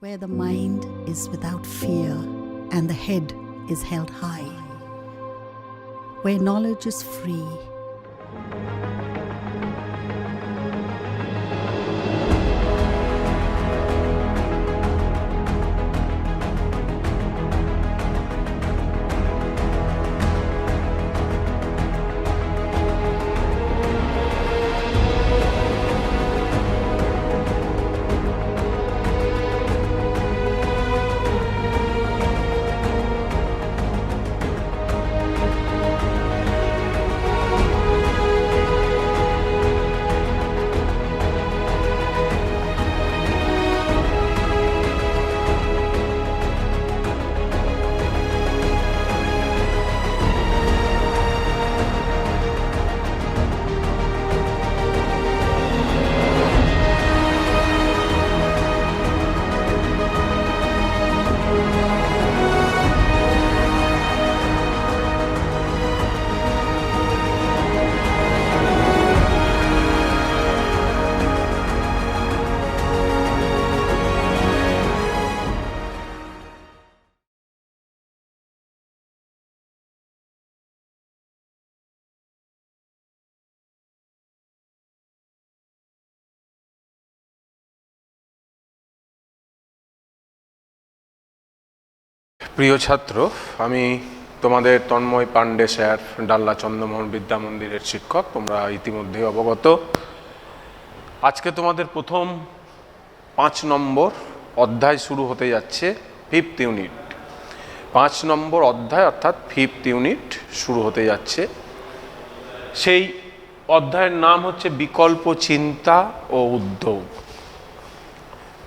where the mind is without fear and the head is held high, where knowledge is free. প্রিয় ছাত্র, আমি তোমাদের Tanmoy Pandey sir, ডাল্লা Chandramohan বিদ্যা মন্দিরের শিক্ষক। তোমরা ইতিমধ্যে অবগত। আজকে তোমাদের প্রথম 5 নম্বর অধ্যায় শুরু হতে যাচ্ছে, 5th ইউনিট। 5 নম্বর অধ্যায় অর্থাৎ 5th ইউনিট শুরু হতে যাচ্ছে। সেই অধ্যায়ের নাম হচ্ছে বিকল্প চিন্তা ও উদ্যোগ।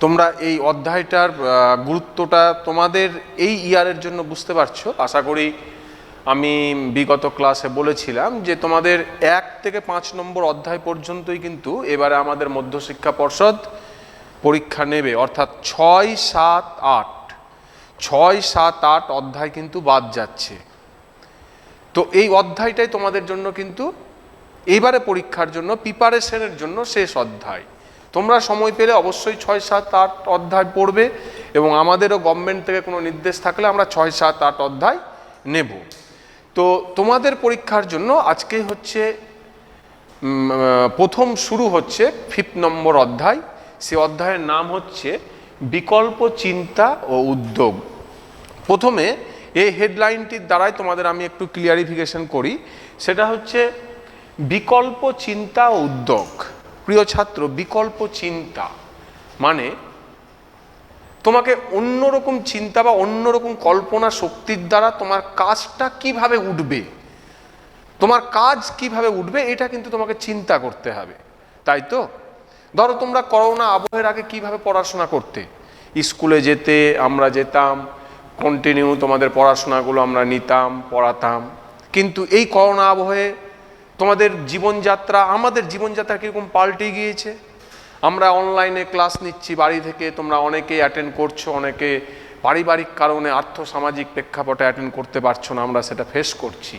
তোমরা এই অধ্যায়টার গুরুত্বটা তোমাদের এই ইয়ারের জন্য বুঝতে পারছো আশা করি। আমি বিগত ক্লাসে বলেছিলাম যে তোমাদের 1 থেকে 5 নম্বর অধ্যায় পর্যন্তই কিন্তু এবারে আমাদের মধ্যশিক্ষা পর্ষদ পরীক্ষা নেবে, অর্থাৎ 6, 7, 8 6, 7, 8 অধ্যায় কিন্তু বাদ যাচ্ছে। তো এই অধ্যায়টাই তোমাদের জন্য কিন্তু এইবারে পরীক্ষার জন্য প্রিপারেশনের জন্য শেষ অধ্যায়। তোমরা সময় পেলে অবশ্যই 6, 7, 8 অধ্যায় পড়বে এবং আমাদেরও গভর্নমেন্ট থেকে কোনো নির্দেশ থাকলে আমরা 6, 7, 8 অধ্যায় নেব। তো তোমাদের পরীক্ষার জন্য আজকে হচ্ছে প্রথম শুরু হচ্ছে 5th নম্বর অধ্যায়। সে অধ্যায়ের নাম হচ্ছে বিকল্প চিন্তা ও উদ্যোগ। প্রথমে এই হেডলাইনটির দ্বারাই তোমাদের আমি একটু ক্লিয়ারিফিকেশন করি। সেটা হচ্ছে বিকল্প চিন্তা ও উদ্যোগ। প্রিয় ছাত্র, বিকল্প চিন্তা মানে তোমাকে অন্যরকম চিন্তা বা অন্যরকম কল্পনা শক্তির দ্বারা তোমার কাজটা কিভাবে উঠবে, তোমার কাজ কিভাবে উঠবে, এটা কিন্তু তোমাকে চিন্তা করতে হবে, তাই তো? ধরো তোমরা করোনা আবহের আগে কিভাবে পড়াশোনা করতে, স্কুলে যেতে, আমরা যেতাম, কন্টিনিউ তোমাদের পড়াশোনাগুলো আমরা নিতাম, পড়াতাম। কিন্তু এই করোনা আবহে তোমাদের জীবনযাত্রা, আমাদের জীবনযাত্রা কীরকম পাল্টে গিয়েছে। আমরা অনলাইনে ক্লাস নিচ্ছি বাড়ি থেকে, তোমরা অনেকেই অ্যাটেন্ড করছো, অনেকে পারিবারিক কারণে আর্থসামাজিক প্রেক্ষাপটে অ্যাটেন্ড করতে পারছো না, আমরা সেটা ফেস করছি।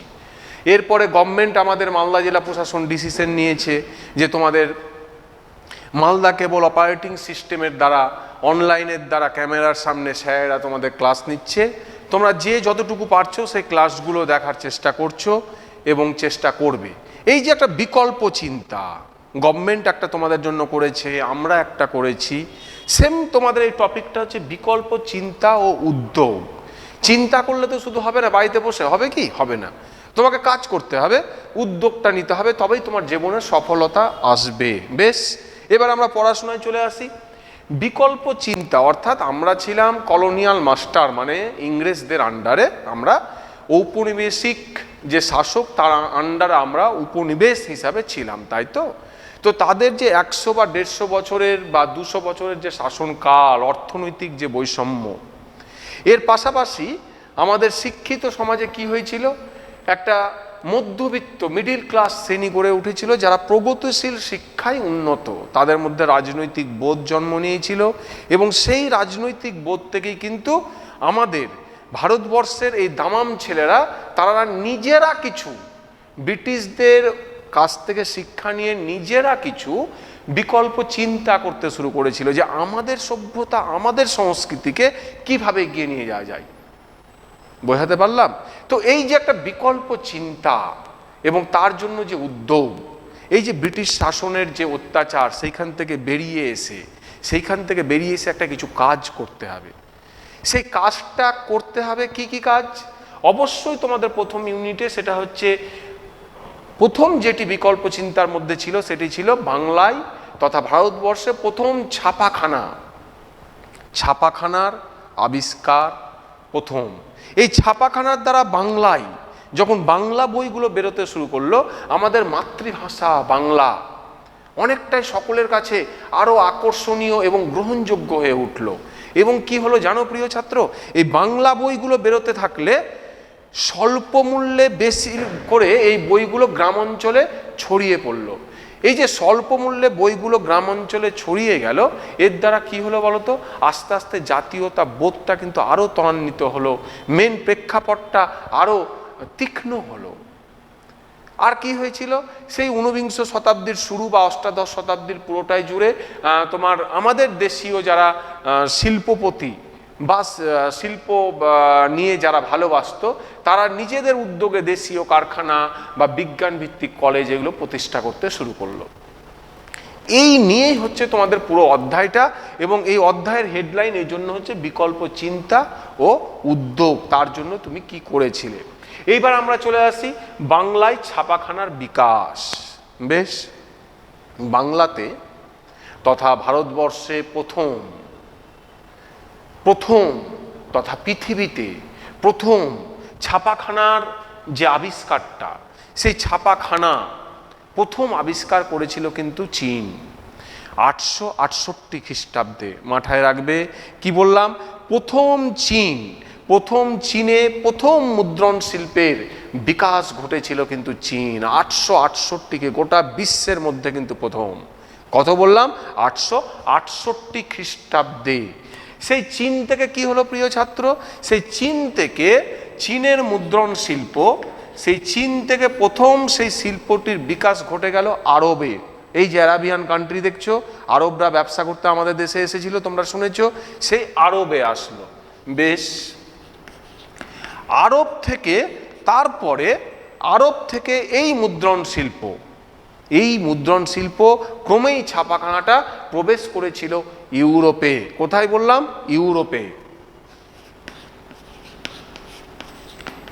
এরপরে গভর্নমেন্ট আমাদের মালদা জেলা প্রশাসন ডিসিশন নিয়েছে যে তোমাদের মালদা কেবল অপারেটিং সিস্টেমের দ্বারা, অনলাইনের দ্বারা, ক্যামেরার সামনে স্যারেরা তোমাদের ক্লাস নিচ্ছে। তোমরা যে যতটুকু পারছো সেই ক্লাসগুলো দেখার চেষ্টা করছো এবং চেষ্টা করবে। এই যে একটা বিকল্প চিন্তা গভর্নমেন্ট একটা তোমাদের জন্য করেছে, আমরা একটা করেছি, সেম তোমাদের এই টপিকটা হচ্ছে বিকল্প চিন্তা ও উদ্যোগ। চিন্তা করলে তো শুধু হবে না, বাড়িতে বসে হবে কি? হবে না, তোমাকে কাজ করতে হবে, উদ্যোগটা নিতে হবে, তবেই তোমার জীবনের সফলতা আসবে। বেশ, এবার আমরা পড়াশোনায় চলে আসি। বিকল্প চিন্তা অর্থাৎ আমরা ছিলাম কলোনিয়াল মাস্টার, মানে ইংরেজদের আন্ডারে আমরা ঔপনিবেশিক যে শাসক তার আন্ডারে আমরা উপনিবেশ হিসাবে ছিলাম, তাই তো? তো তাদের যে 100 বা 150 বছরের বা 200 বছরের যে শাসনকাল, অর্থনৈতিক যে বৈষম্য, এর পাশাপাশি আমাদের শিক্ষিত সমাজে কি হয়েছিল, একটা মধ্যবিত্ত মিডিল ক্লাস শ্রেণী গড়ে উঠেছিল যারা প্রগতিশীল শিক্ষায় উন্নত। তাদের মধ্যে রাজনৈতিক বোধ জন্ম নিয়েছিল এবং সেই রাজনৈতিক বোধ থেকেই কিন্তু আমাদের ভারতবর্ষের এই দামাম ছেলেরা তারা নিজেরা কিছু ব্রিটিশদের কাছ থেকে শিক্ষা নিয়ে নিজেরা কিছু বিকল্প চিন্তা করতে শুরু করেছিল যে আমাদের সভ্যতা, আমাদের সংস্কৃতিকে কিভাবে এগিয়ে নিয়ে যাওয়া যায়। বোঝাতে পারলাম? তো এই যে একটা বিকল্প চিন্তা এবং তার জন্য যে উদ্যোগ, এই যে ব্রিটিশ শাসনের যে অত্যাচার, সেইখান থেকে বেরিয়ে এসে একটা কিছু কাজ করতে হবে। সেই কাজটা করতে হবে কি কি কাজ? অবশ্যই তোমাদের প্রথম ইউনিটে সেটা হচ্ছে, প্রথম যেটি বিকল্প চিন্তার মধ্যে ছিল সেটি ছিল বাংলায় তথা ভারতবর্ষে প্রথম ছাপাখানার আবিষ্কার। প্রথম এই ছাপাখানার দ্বারা বাংলায় যখন বাংলা বইগুলো বেরোতে শুরু করলো, আমাদের মাতৃভাষা বাংলা অনেকটাই সকলের কাছে আরো আকর্ষণীয় এবং গ্রহণযোগ্য হয়ে উঠলো। এবং কি হলো জানো প্রিয় ছাত্র, এই বাংলা বইগুলো বেরোতে থাকলে স্বল্প মূল্যে বেশি করে এই বইগুলো গ্রাম অঞ্চলে ছড়িয়ে পড়লো। এই যে স্বল্প মূল্যে বইগুলো গ্রাম অঞ্চলে ছড়িয়ে গেল, এর দ্বারা কি হলো বলতো, আস্তে আস্তে জাতীয়তা বোধটা কিন্তু আরো ত্বরান্বিত হলো, মেন প্রেক্ষাপটটা আরো তীক্ষ্ণ হলো। আর কি হয়েছিল, সেই ঊনবিংশ শতাব্দীর শুরু বা অষ্টাদশ শতাব্দীর পুরোটাই জুড়ে তোমার আমাদের দেশীয় যারা শিল্পপতি বা শিল্প নিয়ে যারা ভালোবাসতো, তারা নিজেদের উদ্যোগে দেশীয় কারখানা বা বিজ্ঞান ভিত্তিক কলেজ এগুলো প্রতিষ্ঠা করতে শুরু করলো। এই নিয়েই হচ্ছে তোমাদের পুরো অধ্যায়টা, এবং এই অধ্যায়ের হেডলাইন এই জন্য হচ্ছে বিকল্প চিন্তা ও উদ্যোগ, তার জন্য তুমি কি করেছিলে। এইবার আমরা চলে আসি বাংলায় ছাপাখানার বিকাশ। বেশ, বাংলাতে তথা ভারতবর্ষে প্রথম তথা পৃথিবীতে প্রথম ছাপাখানার যে আবিষ্কারটা, সেই ছাপাখানা প্রথম আবিষ্কার করেছিল কিন্তু চীন 868 খ্রিস্টাব্দে। মাথায় রাখবে কি বললাম, প্রথম চীনে প্রথম মুদ্রণ শিল্পের বিকাশ ঘটেছিল কিন্তু চীন 868-কে, গোটা বিশ্বের মধ্যে কিন্তু প্রথম। কত বললাম? 868 খ্রিস্টাব্দে। সেই চীন থেকে কি হলো প্রিয় ছাত্র, সেই চীন থেকে চীনের মুদ্রণ শিল্প, সেই চীন থেকে প্রথম সেই শিল্পটির বিকাশ ঘটে গেল আরবে। এই যে অ্যারাবিয়ান কান্ট্রি দেখছো, আরবরা ব্যবসা করতে আমাদের দেশে এসেছিল, তোমরা শুনেছ, সেই আরবে আসলো। বেশ, আরব থেকে এই মুদ্রণ শিল্প ক্রমেই ছাপাখানাটা প্রবেশ করেছিল ইউরোপে। কোথায় বললাম?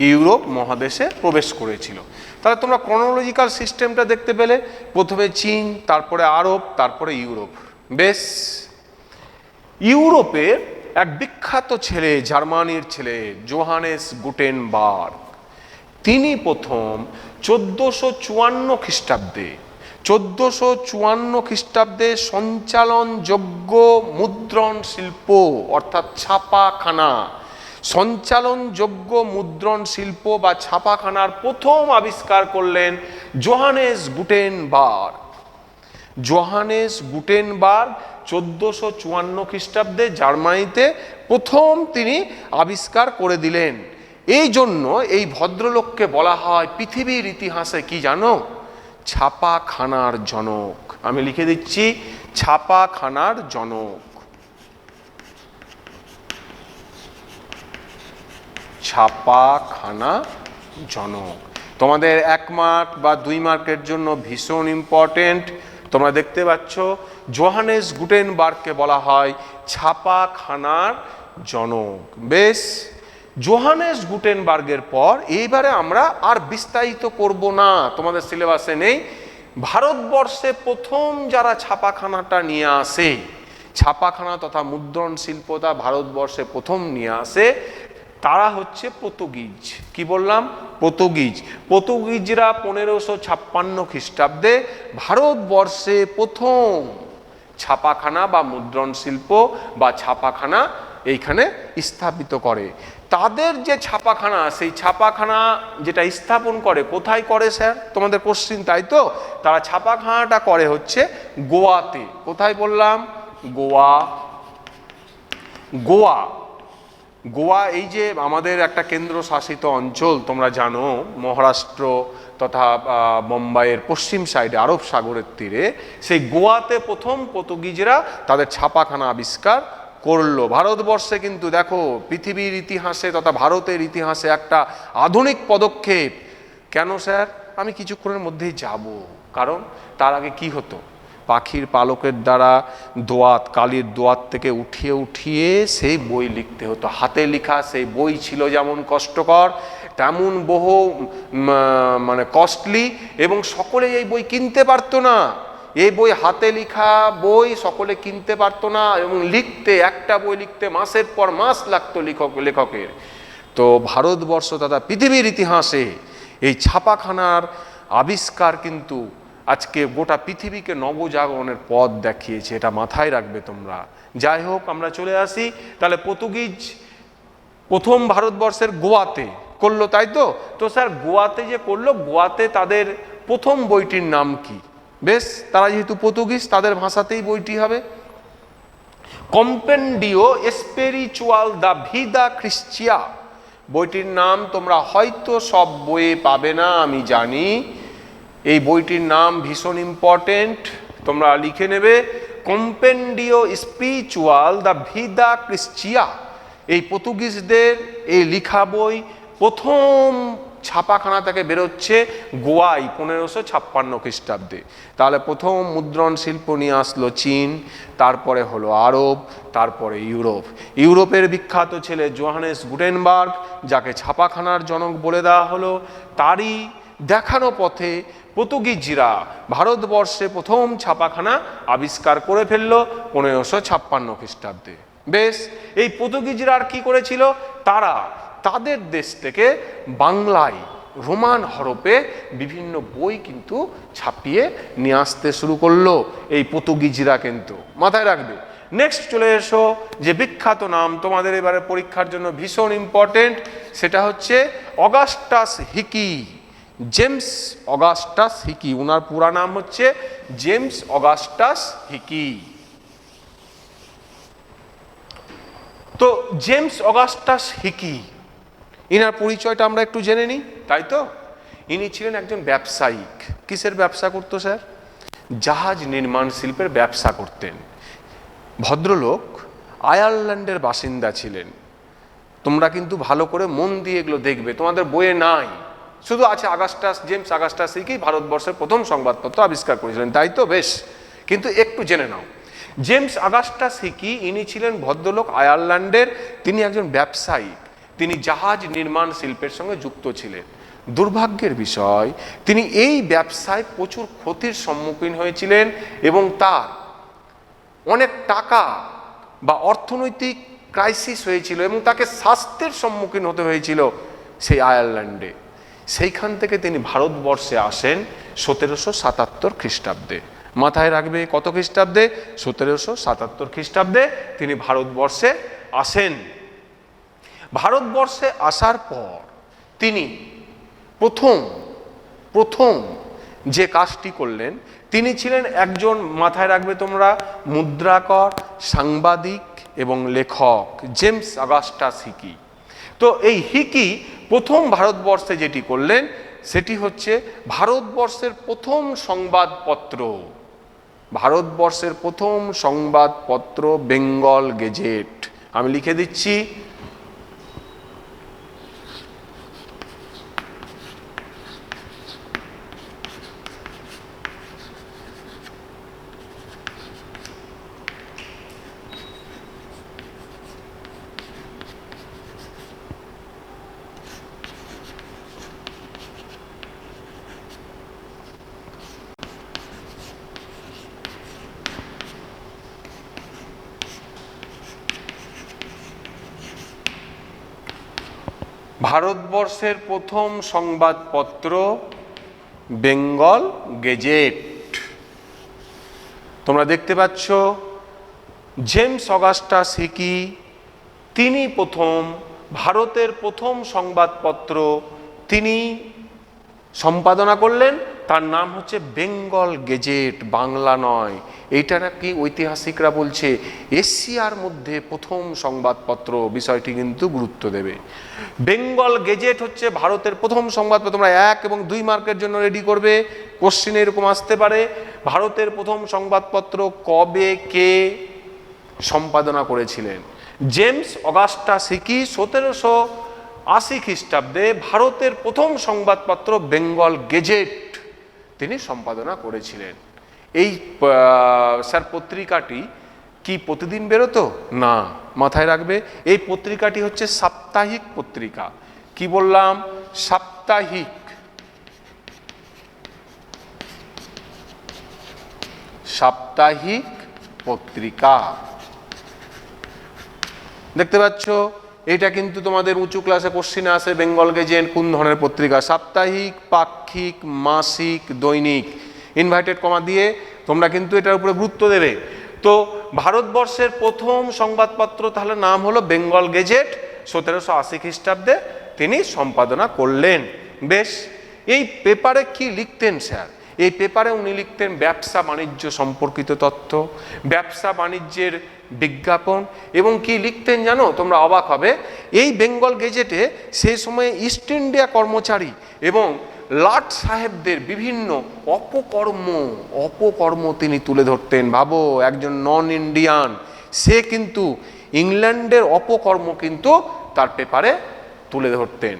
ইউরোপ মহাদেশে প্রবেশ করেছিল। তাহলে তোমরা ক্রনোলজিক্যাল সিস্টেমটা দেখতে পেলে, প্রথমে চীন, তারপরে আরব, তারপরে ইউরোপ। বেশ, ইউরোপের এক বিখ্যাত ছেলে, জার্মানির ছেলে জোহানেস গুটেনবার্গ, তিনি প্রথম 1454 খ্রিস্টাব্দে সঞ্চালনযোগ্য মুদ্রণ শিল্প অর্থাৎ ছাপাখানা, সঞ্চালনযোগ্য মুদ্রণ শিল্প বা ছাপাখানার প্রথম আবিষ্কার করলেন জোহানেস গুটেনবার্গ। 1454 খ্রিস্টাব্দে জার্মানিতে প্রথম তিনি আবিষ্কার করে দিলেন। এই জন্য এই ভদ্রলোককে বলা হয় পৃথিবীর ইতিহাসে কি জানো? ছাপাখানার জনক। আমি লিখে দিচ্ছি, ছাপাখানার জনক। ছাপাখানা জনক তোমাদের 1 মার্ক বা 2 মার্কের জন্য ভীষণ ইম্পর্টেন্ট। তোমরা দেখতে পাচ্ছ জোহানেস গুটেনবার্গকে বলা হয় ছাপাখানার জনক। বেশ, জোহানেস গুটেনবার্গের পর এইবারে আমরা আর বিস্তারিত করব না, তোমাদের সিলেবাসে নেই। ভারতবর্ষে প্রথম যারা ছাপাখানাটা নিয়ে আসে, ছাপাখানা তথা মুদ্রণ শিল্পটা ভারতবর্ষে প্রথম নিয়ে আসে, তারা হচ্ছে পর্তুগিজ। কি বললাম? পর্তুগিজরা 1556 খ্রিস্টাব্দে ভারতবর্ষে প্রথম ছাপাখানা বা মুদ্রণ শিল্প বা ছাপাখানা এইখানে স্থাপিত করে। তাদের যে ছাপাখানা, সেই ছাপাখানা যেটা স্থাপন করে, কোথায় করে স্যার? তোমাদের কোশ্চিন তাই তো। তারা ছাপাখানাটা করে হচ্ছে গোয়াতে। কোথায় বললাম? গোয়া। গোয়া এই যে আমাদের একটা কেন্দ্রশাসিত অঞ্চল, তোমরা জানো মহারাষ্ট্র তথা বোম্বাইয়ের পশ্চিম সাইডে আরব সাগরের তীরে, সেই গোয়াতে প্রথম পর্তুগিজরা তাদের ছাপাখানা আবিষ্কার করলো। ভারতবর্ষে কিন্তু দেখো পৃথিবীর ইতিহাসে তথা ভারতের ইতিহাসে একটা আধুনিক পদক্ষেপ। কেন স্যার? আমি কিছুক্ষণের মধ্যেই যাব। কারণ তার আগে কি হতো, পাখির পালকের দ্বারা দোয়াত, কালির দোয়াত থেকে উঠিয়ে উঠিয়ে সেই বই লিখতে হতো। হাতে লেখা সেই বই ছিল যেমন কষ্টকর, তেমন বহু মানে কস্টলি, এবং সকলে এই বই কিনতে পারতো না। এই বই হাতে লেখা বই সকলে কিনতে পারতো না, এবং লিখতে একটা বই লিখতে মাসের পর মাস লাগতো লেখকের। তো ভারতবর্ষ তথা পৃথিবীর ইতিহাসে এই ছাপাখানার আবিষ্কার কিন্তু আজকে গোটা পৃথিবীকে নবজাগরণের পথ দেখিয়েছে, এটা মাথায় রাখবে তোমরা। যাই হোক, আমরা চলে আসি তাহলে পর্তুগিজ প্রথম ভারতবর্ষের গোয়াতে করলো, তাই তো? তো স্যার গোয়াতে যে করলো, গোয়াতে তাদের প্রথম বইটির নাম কি? বেশ, তারা যেহেতু পর্তুগিজ তাদের ভাষাতেই বইটি হবে কম্পেন্ডিও স্পিরিচুয়াল দা ভিদা ক্রিশ্চিয়া। বইটির নাম তোমরা হয়তো সব বইয়ে পাবে না, আমি জানি। এই বইটির নাম ভীষণ ইম্পর্টেন্ট, তোমরা লিখে নেবে। কম্পেন্ডিও স্পিরিচুয়াল দা ভিদা ক্রিশ্চিয়া, এই পর্তুগিজদের এই লেখা বই প্রথম ছাপাখানা থেকে বেরোচ্ছে গোয়ায় 1556 খ্রিস্টাব্দে। তাহলে প্রথম মুদ্রণ শিল্প নিয়ে আসলো চীন, তারপরে হলো আরব, তারপরে ইউরোপ। ইউরোপের বিখ্যাত ছেলে জোহানেস গুটেনবার্গ, যাকে ছাপাখানার জনক বলে দেওয়া হলো, তারই দেখানো পথে পর্তুগিজরা ভারতবর্ষে প্রথম ছাপাখানা আবিষ্কার করে ফেললো 1556 খ্রিস্টাব্দে। বেশ, এই পর্তুগিজরা আর কি করেছিল, তারা তাদের দেশ থেকে বাংলায় রোমান হরপে বিভিন্ন বই কিন্তু ছাপিয়ে নিয়ে আসতে শুরু করলো এই পর্তুগিজরা, কিন্তু মাথায় রাখবে। নেক্সট চলে এসো, যে বিখ্যাত নাম তোমাদের এবারে পরীক্ষার জন্য ভীষণ ইম্পর্টেন্ট, সেটা হচ্ছে Augustus Hicky. James Augustus Hicky, ওনার পুরা নাম হচ্ছে জেমস অগাস্টাস হিকি। তো জেমস অগাস্টাস হিকি, ইনার পরিচয়টা আমরা একটু জেনে নিই, তাই তো? ইনি ছিলেন একজন ব্যবসায়িক। কিসের ব্যবসা করতো স্যার? জাহাজ নির্মাণ শিল্পের ব্যবসা করতেন। ভদ্রলোক আয়ারল্যান্ডের বাসিন্দা ছিলেন। তোমরা কিন্তু ভালো করে মন দিয়ে এগুলো দেখবে, তোমাদের বইয়ে নাই, শুধু আছে অগাস্টাস, জেমস অগাস্টাস হিকি ভারতবর্ষের প্রথম সংবাদপত্র আবিষ্কার করেছিলেন, তাই তো? বেশ, কিন্তু একটু জেনে নাও, জেমস অগাস্টাস হিকি ইনি ছিলেন ভদ্রলোক আয়ারল্যান্ডের। তিনি একজন ব্যবসায়িক, তিনি জাহাজ নির্মাণ শিল্পের সঙ্গে যুক্ত ছিলেন। দুর্ভাগ্যের বিষয়, তিনি এই ব্যবসায় প্রচুর ক্ষতির সম্মুখীন হয়েছিলেন, এবং তার অনেক টাকা বা অর্থনৈতিক ক্রাইসিস হয়েছিল, এবং তাকে স্বাস্থ্যের সম্মুখীন হতে হয়েছিল সেই আয়ারল্যান্ডে। সেইখান থেকে তিনি ভারতবর্ষে আসেন 1777 খ্রিস্টাব্দে। মাথায় রাখবে, কত খ্রিস্টাব্দে? 1777 খ্রিস্টাব্দে তিনি ভারতবর্ষে আসেন। ভারতবর্ষে আসার পর তিনি প্রথম যে কাজটি করলেন, তিনি ছিলেন একজন, মাথায় রাখবে তোমরা, মুদ্রাকর, সাংবাদিক এবং লেখক, জেমস অগাস্টাস হিকি। তো এই হিকি প্রথম ভারতবর্ষে যেটি করলেন, সেটি হচ্ছে ভারতবর্ষের প্রথম সংবাদপত্র, বেঙ্গল গেজেট। আমি লিখে দিচ্ছি, ভারতবর্ষের প্রথম সংবাদপত্র বেঙ্গল গেজেট। তোমরা দেখতে পাচ্ছ জেমস অগাস্টাস হিকি, তিনি প্রথম ভারতের প্রথম সংবাদপত্র তিনি সম্পাদনা করলেন তার নাম হচ্ছে বেঙ্গল গেজেট, বাংলা নয়। এইটা নাকি ঐতিহাসিকরা বলছে এশিয়ার মধ্যে প্রথম সংবাদপত্র, বিষয়টি কিন্তু গুরুত্ব দেবে। বেঙ্গল গেজেট হচ্ছে ভারতের প্রথম সংবাদপত্র। তোমরা 1 এবং 2 মার্কের জন্য রেডি করবে, কোশ্চেন এরকম আসতে পারে। ভারতের প্রথম সংবাদপত্র কবে কে সম্পাদনা করেছিলেন? জেমস অগাস্টাস হিকি 1780 খ্রিস্টাব্দে ভারতের প্রথম সংবাদপত্র বেঙ্গল গেজেট তিনি সম্পাদনা করেছিলেন। এই স্যার পত্রিকাটি কি প্রতিদিন বেরোতো না, মাথায় রাখবে এই পত্রিকাটি হচ্ছে সাপ্তাহিক পত্রিকা। কি বললাম? সাপ্তাহিক। সাপ্তাহিক পত্রিকা দেখতে পাচ্ছ, এটা কিন্তু তোমাদের উঁচু ক্লাসে কোশ্চিনে আসে। বেঙ্গল গেজেট কোন ধরনের পত্রিকা? সাপ্তাহিক, পাক্ষিক, মাসিক, দৈনিক। ইনভার্টেড কমা দিয়ে তোমরা কিন্তু এটার উপরে গুরুত্ব দেবে। তো ভারতবর্ষের প্রথম সংবাদপত্র তাহলে নাম হলো বেঙ্গল গেজেট, 1780 খ্রিস্টাব্দে তিনি সম্পাদনা করলেন। বেশ, এই পেপারে কি লিখতেন স্যার? এই পেপারে উনি লিখতেন ব্যবসা বাণিজ্য সম্পর্কিত তথ্য, ব্যবসা বাণিজ্যের বিজ্ঞাপন, এবং কি লিখতেন জানো? তোমরা অবাক হবে। এই বেঙ্গল গেজেটে সেই সময়ে ইস্ট ইন্ডিয়া কর্মচারী এবং লাট সাহেবদের বিভিন্ন অপকর্ম তিনি তুলে ধরতেন। ভাবো, একজন নন ইন্ডিয়ান, সে কিন্তু ইংল্যান্ডের অপকর্ম কিন্তু তার পেপারে তুলে ধরতেন।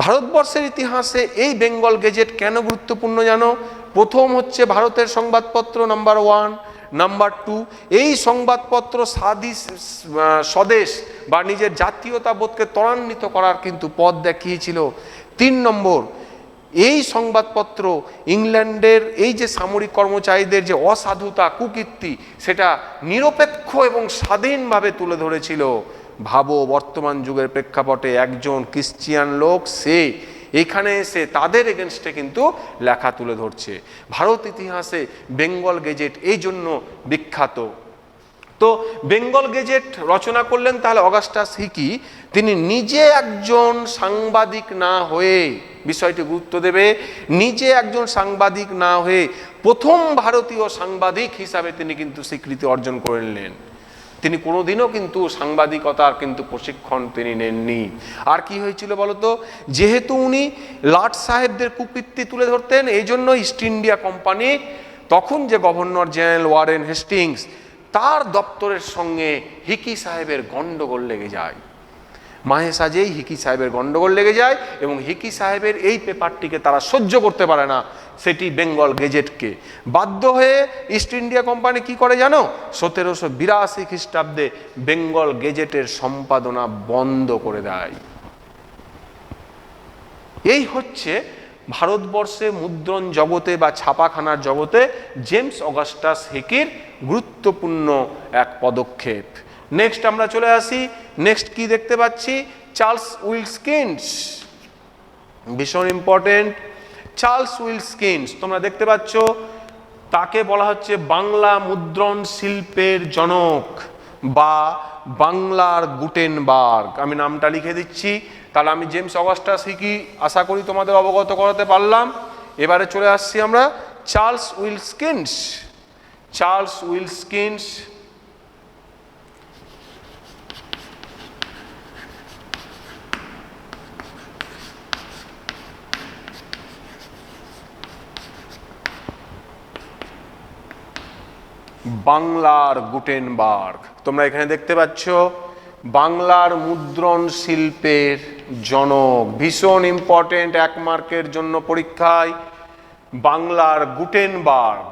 ভারতবর্ষের ইতিহাসে এই বেঙ্গল গেজেট কেন গুরুত্বপূর্ণ জানো? প্রথম হচ্ছে ভারতের সংবাদপত্র নাম্বার 1, নাম্বার 2, এই সংবাদপত্র স্বদেশ বা নিজের জাতীয়তাবোধকে ত্বরান্বিত করার কিন্তু পথ দেখিয়েছিল। 3 নম্বর, এই সংবাদপত্র ইংল্যান্ডের এই যে সামরিক কর্মচারীদের যে অসাধুতা, কুকীর্তি, সেটা নিরপেক্ষ এবং স্বাধীনভাবে তুলে ধরেছিল। ভাবো, বর্তমান যুগের প্রেক্ষাপটে একজন ক্রিশ্চিয়ান লোক সে এখানে এসে তাদের এগেনস্টে কিন্তু লেখা তুলে ধরছে। ভারত ইতিহাসে বেঙ্গল গেজেট এই জন্য বিখ্যাত। তো বেঙ্গল গেজেট রচনা করলেন তাহলে অগাস্টাস হিকি। তিনি নিজে একজন সাংবাদিক না হয়ে, বিষয়টি গুরুত্ব দেবে, নিজে একজন সাংবাদিক না হয়ে প্রথম ভারতীয় সাংবাদিক হিসাবে তিনি কিন্তু স্বীকৃতি অর্জন করে নিলেন। তিনি কোনোদিনও কিন্তু সাংবাদিকতার কিন্তু প্রশিক্ষণ তিনি নেননি। আর কি হয়েছিল বলতো? যেহেতু উনি লাট সাহেবদের কুকীর্তি তুলে ধরতেন, এই জন্য ইস্ট ইন্ডিয়া কোম্পানি তখন যে গভর্নর জেনারেল ওয়ারেন হেস্টিংস, তার দপ্তরের সঙ্গে হিকি সাহেবের গন্ডগোল লেগে যায়। মাহে সাজেই হিকি সাহেবের গন্ডগোল লেগে যায় এবং হিকি সাহেবের এই পেপারটিকে তারা সহ্য করতে পারে না, সেটি বেঙ্গল গেজেটকে। বাধ্য হয়ে ইস্ট ইন্ডিয়া কোম্পানি কি করে জানো? 1782 খ্রিস্টাব্দে বেঙ্গল গেজেটের সম্পাদনা বন্ধ করে দেয়। এই হচ্ছে ভারতবর্ষে মুদ্রণ জগতে বা ছাপাখানার জগতে জেমস অগাস্টাস হিকির গুরুত্বপূর্ণ এক পদক্ষেপ। নেক্সট আমরা চলে আসি। নেক্সট কি দেখতে পাচ্ছি? চার্লস উইলকিন্স, ভীষণ ইম্পর্টেন্ট। চার্লস উইলকিন্স তোমরা দেখতে পাচ্ছ, তাকে বলা হচ্ছে বাংলা মুদ্রণ শিল্পের জনক বা বাংলার গুটেনবার্গ। আমি নামটা লিখে দিচ্ছি, তাহলে আমি জেমস অগাস্টাস হিকি আশা করি তোমাদের অবগত করাতে পারলাম। এবারে চলে আসছি আমরা চার্লস উইলকিন্স। চার্লস উইলকিন্স বাংলার গুটেনবার্গ। তোমরা এখানে দেখতে পাচ্ছ বাংলার মুদ্রণ শিল্পের জনক, ভীষণ ইম্পর্টেন্ট, 1 মার্কের জন্য পরীক্ষায়। বাংলার গুটেনবার্গ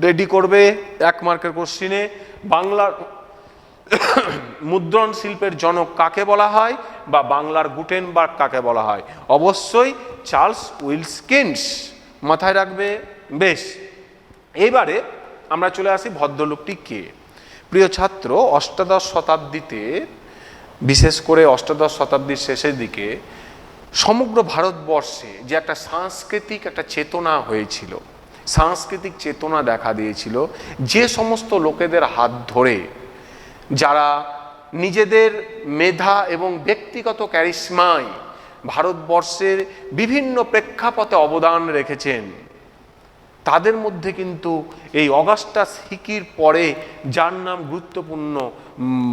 রেডি করবে 1 মার্কের কোশ্চিনে। বাংলার মুদ্রণ শিল্পের জনক কাকে বলা হয় বা বাংলার গুটেনবার্গ কাকে বলা হয়? অবশ্যই চার্লস উইলকিন্স, মাথায় রাখবে। বেশ, এইবারে আমরা চলে আসি ভদ্রলোকটি কে। প্রিয় ছাত্র, অষ্টাদশ শতাব্দীতে, বিশেষ করে অষ্টাদশ শতাব্দীর শেষের দিকে সমগ্র ভারতবর্ষে যে একটা সাংস্কৃতিক একটা চেতনা হয়েছিল, সাংস্কৃতিক চেতনা দেখা দিয়েছিল, যে সমস্ত লোকেদের হাত ধরে যারা নিজেদের মেধা এবং ব্যক্তিগত ক্যারিশমায় ভারতবর্ষের বিভিন্ন প্রেক্ষাপটে অবদান রেখেছেন। তাদের মধ্যে কিন্তু এই অগাস্টাস হিকির পরে যার নাম গুরুত্বপূর্ণ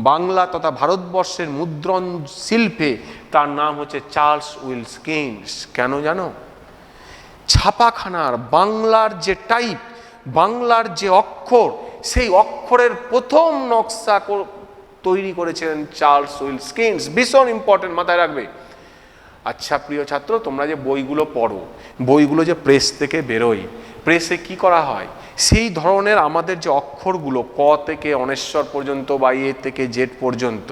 বাংলা তথা ভারতবর্ষের মুদ্রণ শিল্পে, তার নাম হচ্ছে চার্লস উইলকিন্স। কেন জানো? ছাপাখানার বাংলার যে টাইপ, বাংলার যে অক্ষর, সেই অক্ষরের প্রথম নকশা তৈরি করেছিলেন চার্লস উইলকিন্স। ভীষণ ইম্পর্টেন্ট, মাথায় রাখবে। আচ্ছা প্রিয় ছাত্র, তোমরা যে বইগুলো পড়ো, বইগুলো যে প্রেস থেকে বেরোয়, প্রেসে কি করা হয়, সেই ধরনের আমাদের যে অক্ষরগুলো ক থেকে অনেশ্বর পর্যন্ত বা এ থেকে জেড পর্যন্ত,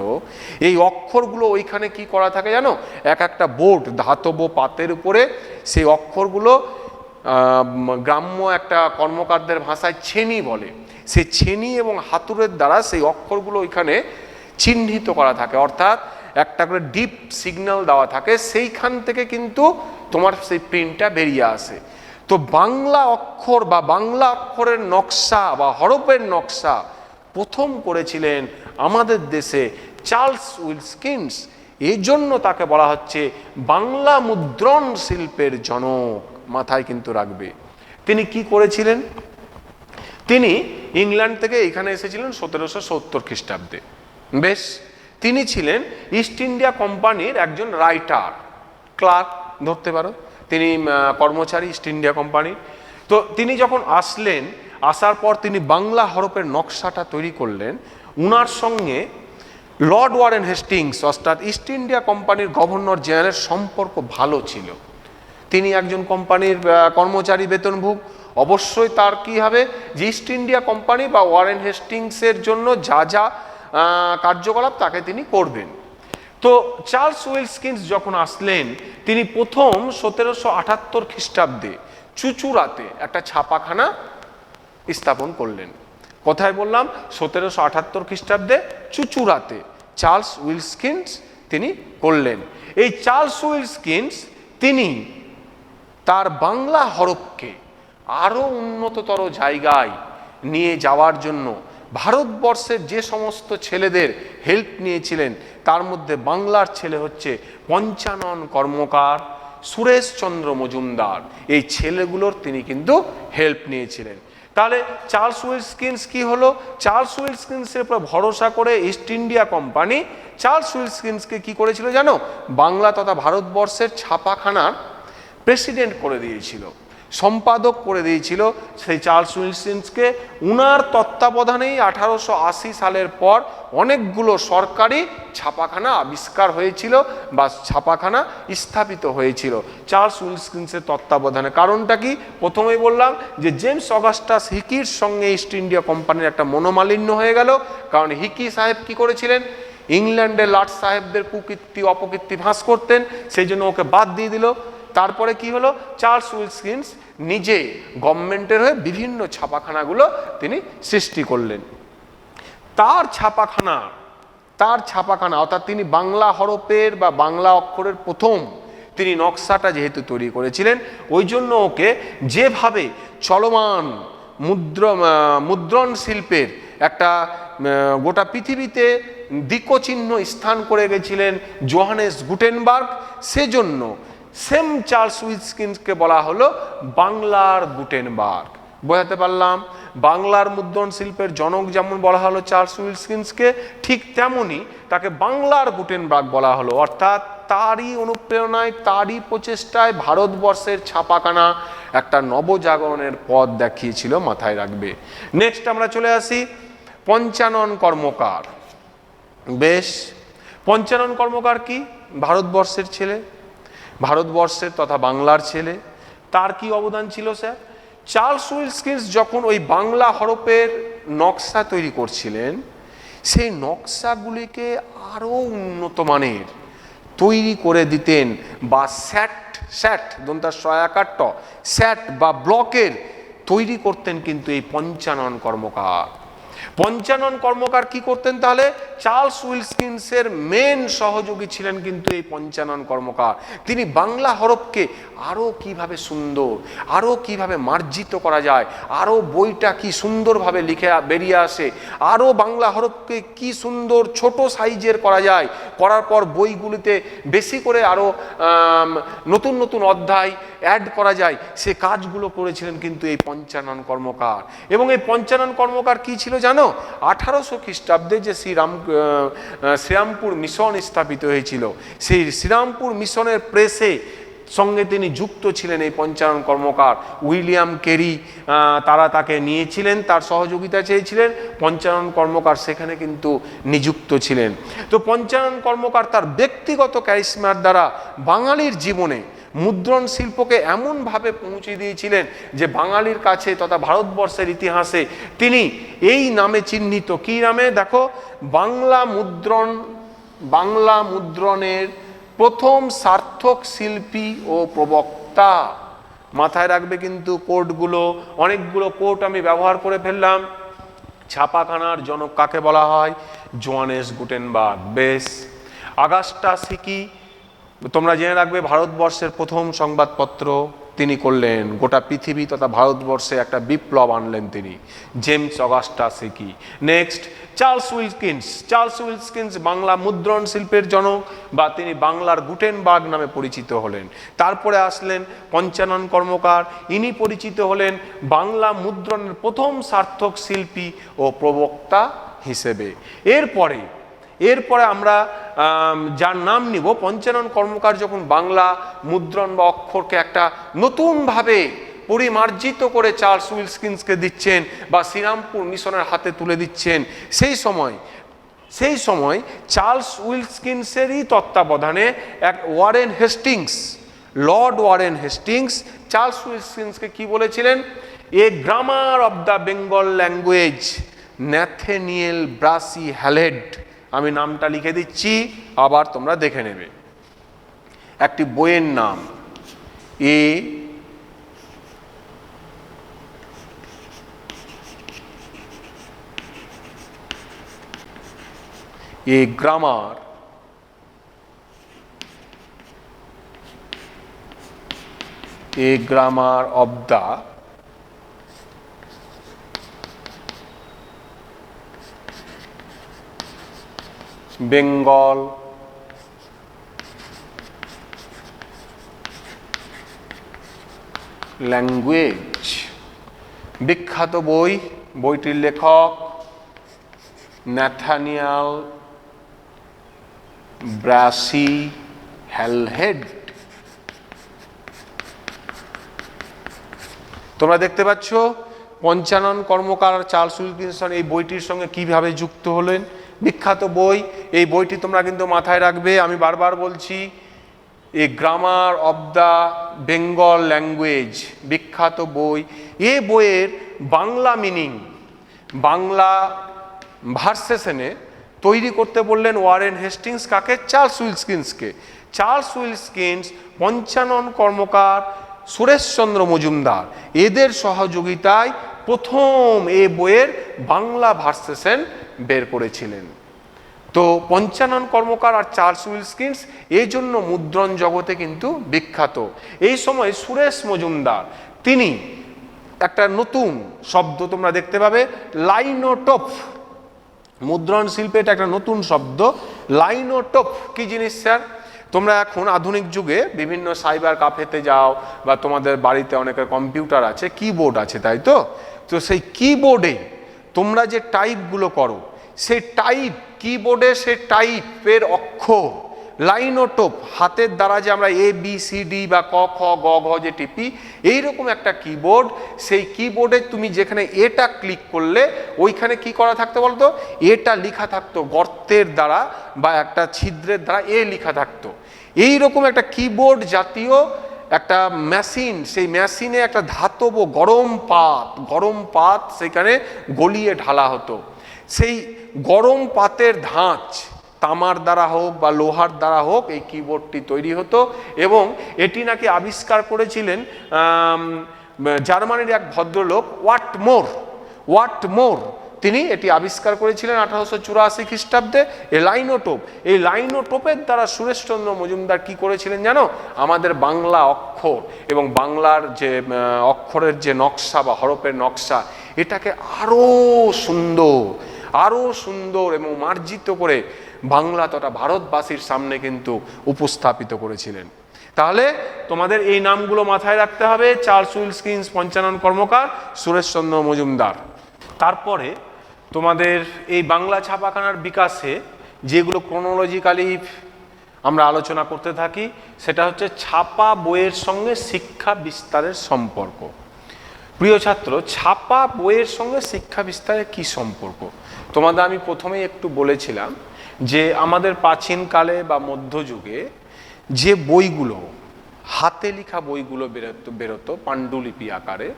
এই অক্ষরগুলো ওইখানে কি করা থাকে জানো? এক একটা বোর্ড, ধাতব পাতের উপরে সেই অক্ষরগুলো গ্রাম্য একটা কর্মকারদের ভাষায় ছেনি বলে, সেই ছেনি এবং হাতুড়ের দ্বারা সেই অক্ষরগুলো ওইখানে চিহ্নিত করা থাকে, অর্থাৎ একটা করে ডিপ সিগন্যাল দেওয়া থাকে, সেইখান থেকে কিন্তু তোমার সেই প্রিন্টটা বেরিয়ে আসে। তো বাংলা অক্ষর বা বাংলা অক্ষরের নকশা বা হরফের নকশা প্রথম করেছিলেন আমাদের দেশে চার্লস উইলকিন্স। এই জন্য তাকে বলা হচ্ছে বাংলা মুদ্রণ শিল্পের জনক। মাথায় কিন্তু রাখবে। তিনি কি করেছিলেন? তিনি ইংল্যান্ড থেকে এখানে এসেছিলেন 1770 খ্রিস্টাব্দে। বেশ, তিনি ছিলেন ইস্ট ইন্ডিয়া কোম্পানির একজন রাইটার, ক্লার্ক ধরতে পারো, তিনি কর্মচারী ইস্ট ইন্ডিয়া কোম্পানির। তো তিনি যখন আসলেন, আসার পর তিনি বাংলা হরফের নকশাটা তৈরি করলেন। উনার সঙ্গে লর্ড ওয়ারেন হেস্টিংস অর্থাৎ ইস্ট ইন্ডিয়া কোম্পানির গভর্নর জেনারেলের সম্পর্ক ভালো ছিল। তিনি একজন কোম্পানির কর্মচারী, বেতনভোগ, অবশ্যই তার কি হবে যে ইস্ট ইন্ডিয়া কোম্পানি বা ওয়ারেন হেস্টিংসের জন্য যা যা কার্যকলাপ তাকে তিনি করবেন। তো চার্লস উইলকিন্স যখন আসলেন, তিনি প্রথম 1778 খ্রিস্টাব্দে চুচুড়াতে একটা ছাপাখানা স্থাপন করলেন। কোথায় বললাম? 1778 খ্রিস্টাব্দে চুচুড়াতে চার্লস উইলকিন্স তিনি করলেন। এই চার্লস উইলকিন্স তিনি তার বাংলা হরফকে আরও উন্নততর জায়গায় নিয়ে যাওয়ার জন্য ভারতবর্ষের যে সমস্ত ছেলেদের হেল্প নিয়েছিলেন, তার মধ্যে বাংলার ছেলে হচ্ছে পঞ্চানন কর্মকার, সুরেশচন্দ্র মজুমদার। এই ছেলেগুলোর তিনি কিন্তু হেল্প নিয়েছিলেন। তাহলে চার্লস উইলকিন্স কি হলো? চার্লস উইলকিন্সের উপর ভরসা করে ইস্ট ইন্ডিয়া কোম্পানি চার্লস উইলকিন্সকে কি করেছিল জানো? বাংলা তথা ভারতবর্ষের ছাপাখানার প্রেসিডেন্ট করে দিয়েছিল, সম্পাদক করে দিয়েছিল সেই চার্লস উইলকিন্সকে। উনার তত্ত্বাবধানেই 1880 সালের পর অনেকগুলো সরকারি ছাপাখানা আবিষ্কার হয়েছিল বা ছাপাখানা স্থাপিত হয়েছিল চার্লস উইলকিন্সের তত্ত্বাবধানে। কারণটা কি? প্রথমেই বললাম যে জেমস অগাস্টাস হিকির সঙ্গে ইস্ট ইন্ডিয়া কোম্পানির একটা মনোমালিন্য হয়ে গেল। কারণ হিকি সাহেব কি করেছিলেন? ইংল্যান্ডের লর্ড সাহেবদের কুকীর্তি অপকীর্তি ভাঁজ করতেন, সেই জন্য ওকে বাদ দিয়ে দিল। তারপরে কি হলো? চার্লস উইলকিন্স নিজে গভর্নমেন্টের হয়ে বিভিন্ন ছাপাখানাগুলো তিনি সৃষ্টি করলেন। তার ছাপাখানা অর্থাৎ তিনি বাংলা হরফের বা বাংলা অক্ষরের প্রথম তিনি নকশাটা যেহেতু তৈরি করেছিলেন, ওই জন্য ওকে যেভাবে চলমান মুদ্রণ শিল্পের একটা গোটা পৃথিবীতে দিকচিহ্ন স্থান করে গেছিলেন জোহানেস গুটেনবার্গ, সেজন্য সেম চার্লস উইলকিন্সকে বলা হলো বাংলার গুটেনবার্গ। বোঝাতে পারলাম? বাংলার মুদ্রণ শিল্পের জনক যেমন বলা হলো চার্লস উইলকিন্সকে, ঠিক তেমনি তাকে বাংলার গুটেনবার্গ বলা হলো। অর্থাৎ তারই অনুপ্রেরণায়, তারই প্রচেষ্টায় ভারতবর্ষের ছাপাখানা একটা নবজাগরণের পথ দেখিয়েছিল। মাথায় রাখবে। নেক্সট আমরা চলে আসি পঞ্চানন কর্মকার। বেশ, পঞ্চানন কর্মকার কি? ভারতবর্ষের ছেলে, ভারতবর্ষের তথা বাংলার ছেলে। তার কি অবদান ছিল স্যার? চার্লস উইলকিন্স যখন ওই বাংলা হরফের নকশা তৈরি করছিলেন, সেই নকশাগুলিকে আরও উন্নত মানের তৈরি করে দিতেন বা স্যাট দন্তার সহায়কার ট স্যাট বা ব্লকের তৈরি করতেন কিন্তু এই পঞ্চানন কর্মকার। পঞ্চানন কর্মকার কি করতেন তাহলে? চার্লস উইলকিন্সের মেন সহযোগী ছিলেন কিন্তু এই পঞ্চানন কর্মকার। তিনি বাংলা হরফকে আরও কিভাবে সুন্দর, আরও কিভাবে মার্জিত করা যায়, আরও বইটা কি সুন্দরভাবে লিখে বেরিয়ে আসে, আরও বাংলা হরফকে কি সুন্দর ছোট সাইজের করা যায়, করার পর বইগুলিতে বেশি করে আরও নতুন নতুন অধ্যায় অ্যাড করা যায়, সে কাজগুলো করেছিলেন কিন্তু এই পঞ্চানন কর্মকার। এবং এই পঞ্চানন কর্মকার কি ছিল জানো? 1800 খ্রিস্টাব্দে যে শ্রীরামপুর মিশন স্থাপিত হয়েছিল, সেই শ্রীরামপুর মিশনের প্রেসে সঙ্গে তিনি যুক্ত ছিলেন এই পঞ্চানন কর্মকার। উইলিয়াম কেরি তারা তাকে নিয়েছিলেন, তার সহযোগিতা চেয়েছিলেন, পঞ্চানন কর্মকার সেখানে কিন্তু নিযুক্ত ছিলেন। তো পঞ্চানন কর্মকার তার ব্যক্তিগত ক্যারিশমার দ্বারা বাঙালির জীবনে মুদ্রণ শিল্পকে এমনভাবে পৌঁছে দিয়েছিলেন যে বাঙালির কাছে তথা ভারতবর্ষের ইতিহাসে তিনি এই নামে চিহ্নিত। কী নামে? দেখো, বাংলা মুদ্রণের প্রথম সার্থক শিল্পী ও প্রবক্তা। মাথায় রাখবে কিন্তু কোডগুলো, অনেকগুলো কোড আমি ব্যবহার করে ফেললাম। ছাপাখানার জনক কাকে বলা হয়? Johannes Gutenberg. বেশ। অগাস্টা সিকি তোমরা জেনে রাখবে ভারতবর্ষের প্রথম সংবাদপত্র তিনি করলেন, গোটা পৃথিবী তথা ভারতবর্ষে একটা বিপ্লব আনলেন তিনি, James Augustus Hicky. Next, Charles Wilkins বাংলা মুদ্রণ শিল্পের জনক, বা তিনি বাংলার গুটেনবার্গ নামে পরিচিত হলেন। তারপরে আসলেন পঞ্চানন কর্মকার, ইনি পরিচিত হলেন বাংলা মুদ্রণের প্রথম সার্থক শিল্পী ও প্রবক্তা হিসেবে। এরপরে আমরা যার নাম নিব, পঞ্চানন কর্মকার যখন বাংলা মুদ্রণ বা অক্ষরকে একটা নতুনভাবে পরিমার্জিত করে চার্লস উইলকিন্সকে দিচ্ছেন বা শ্রীরামপুর মিশনের হাতে তুলে দিচ্ছেন, সেই সময় চার্লস উইলকিন্সেরই তত্ত্বাবধানে এক লর্ড ওয়ারেন হেস্টিংস চার্লস উইলকিন্সকে কি বলেছিলেন? A grammar of the Bengal language, Nathaniel Brassey Halhed. আমি নামটা লিখে দিচ্ছি, আবার তোমরা দেখে নেবে। একটি বইয়ের নাম a grammar of the Bengal language. বিখ্যাত বই, বইটির লেখক ন্যাথানিয়েল ব্রাসি হ্যালহেড। তোমরা দেখতে পাচ্ছ পঞ্চানন কর্মকার চার্লস উইলকিনসন এই বইটির সঙ্গে কিভাবে যুক্ত হলেন। বিখ্যাত বই, এই বইটি তোমরা কিন্তু মাথায় রাখবে, আমি বারবার বলছি, a grammar of the Bengal language, বিখ্যাত বই। এ বইয়ের বাংলা মিনিং, বাংলা ভার্সেশনে তৈরি করতে বললেন ওয়ারেন হেস্টিংস। কাকে? চার্লস উইলকিন্সকে। চার্লস উইলকিন্স, পঞ্চানন কর্মকার, সুরেশচন্দ্র মজুমদার, এদের সহযোগিতায় প্রথম এ বইয়ের বাংলা ভার্সেশন বের করেছিলেন। তো পঞ্চানন কর্মকার আর চার্লস উইলকিন্স এই জন্য মুদ্রণ জগতে কিন্তু বিখ্যাত। এই সময় সুরেশ মজুমদার, তিনি একটা নতুন শব্দ তোমরা দেখতে পাবে, লাইনোটোপ। মুদ্রণ শিল্পে এটা একটা নতুন শব্দ, লাইনোটোপ। কি জিনিস স্যার? তোমরা এখন আধুনিক যুগে বিভিন্ন সাইবার কাফেতে যাও বা তোমাদের বাড়িতে অনেকের কম্পিউটার আছে, কিবোর্ড আছে, তাই তো? তো সেই কিবোর্ডে তোমরা যে টাইপগুলো করো, সেই কিবোর্ডে সে টাইপের অক্ষর লাইনোটোপ, হাতের দ্বারা যে আমরা ABCD বা ক খ গ ঘ যে টিপি, এইরকম একটা কিবোর্ড। সেই কিবোর্ডে তুমি যেখানে এটা ক্লিক করলে ওইখানে কি করা থাকতো বলতো? এটা লেখা থাকতো গর্তের দ্বারা বা একটা ছিদ্রের দ্বারা লেখা থাকতো। এইরকম একটা কিবোর্ড জাতীয় একটা মেশিন, সেই মেশিনে একটা ধাতব গরম পাত সেখানে গলিয়ে ঢালা হতো। সেই গরম পাতের ধাঁচ তামার দ্বারা হোক বা লোহার দ্বারা হোক এই কিবোর্ডটি তৈরি হতো। এবং এটি নাকি আবিষ্কার করেছিলেন জার্মানির এক ভদ্রলোক ওয়াটমোর। তিনি এটি আবিষ্কার করেছিলেন 1884 খ্রিস্টাব্দে। এই লাইনোটোপ, এই লাইনোটোপের দ্বারা সুরেশচন্দ্র মজুমদার কি করেছিলেন জানো? আমাদের বাংলা অক্ষর এবং বাংলার যে অক্ষরের যে নকশা বা হরফের নকশা, এটাকে আরো সুন্দর এবং মার্জিত করে বাংলা তথা ভারতবাসীর সামনে কিন্তু উপস্থাপিত করেছিলেন। তাহলে তোমাদের এই নামগুলো মাথায় রাখতে হবে: চার্লস উইলকিন্স, পঞ্চানন কর্মকার, সুরেশচন্দ্র মজুমদার। তারপরে তোমাদের এই বাংলা ছাপাখানার বিকাশে যেগুলো ক্রোনোলজিক্যালি আমরা আলোচনা করতে থাকি, সেটা হচ্ছে ছাপা বইয়ের সঙ্গে শিক্ষা বিস্তারের সম্পর্ক। প্রিয় ছাত্র, ছাপা বইয়ের সঙ্গে শিক্ষা বিস্তারের কি সম্পর্ক? তোমাদের আমি প্রথমেই একটু বলেছিলাম যে আমাদের প্রাচীনকালে বা মধ্যযুগে যে বইগুলো, হাতে লেখা বইগুলো বেরোতো পাণ্ডুলিপি আকারে,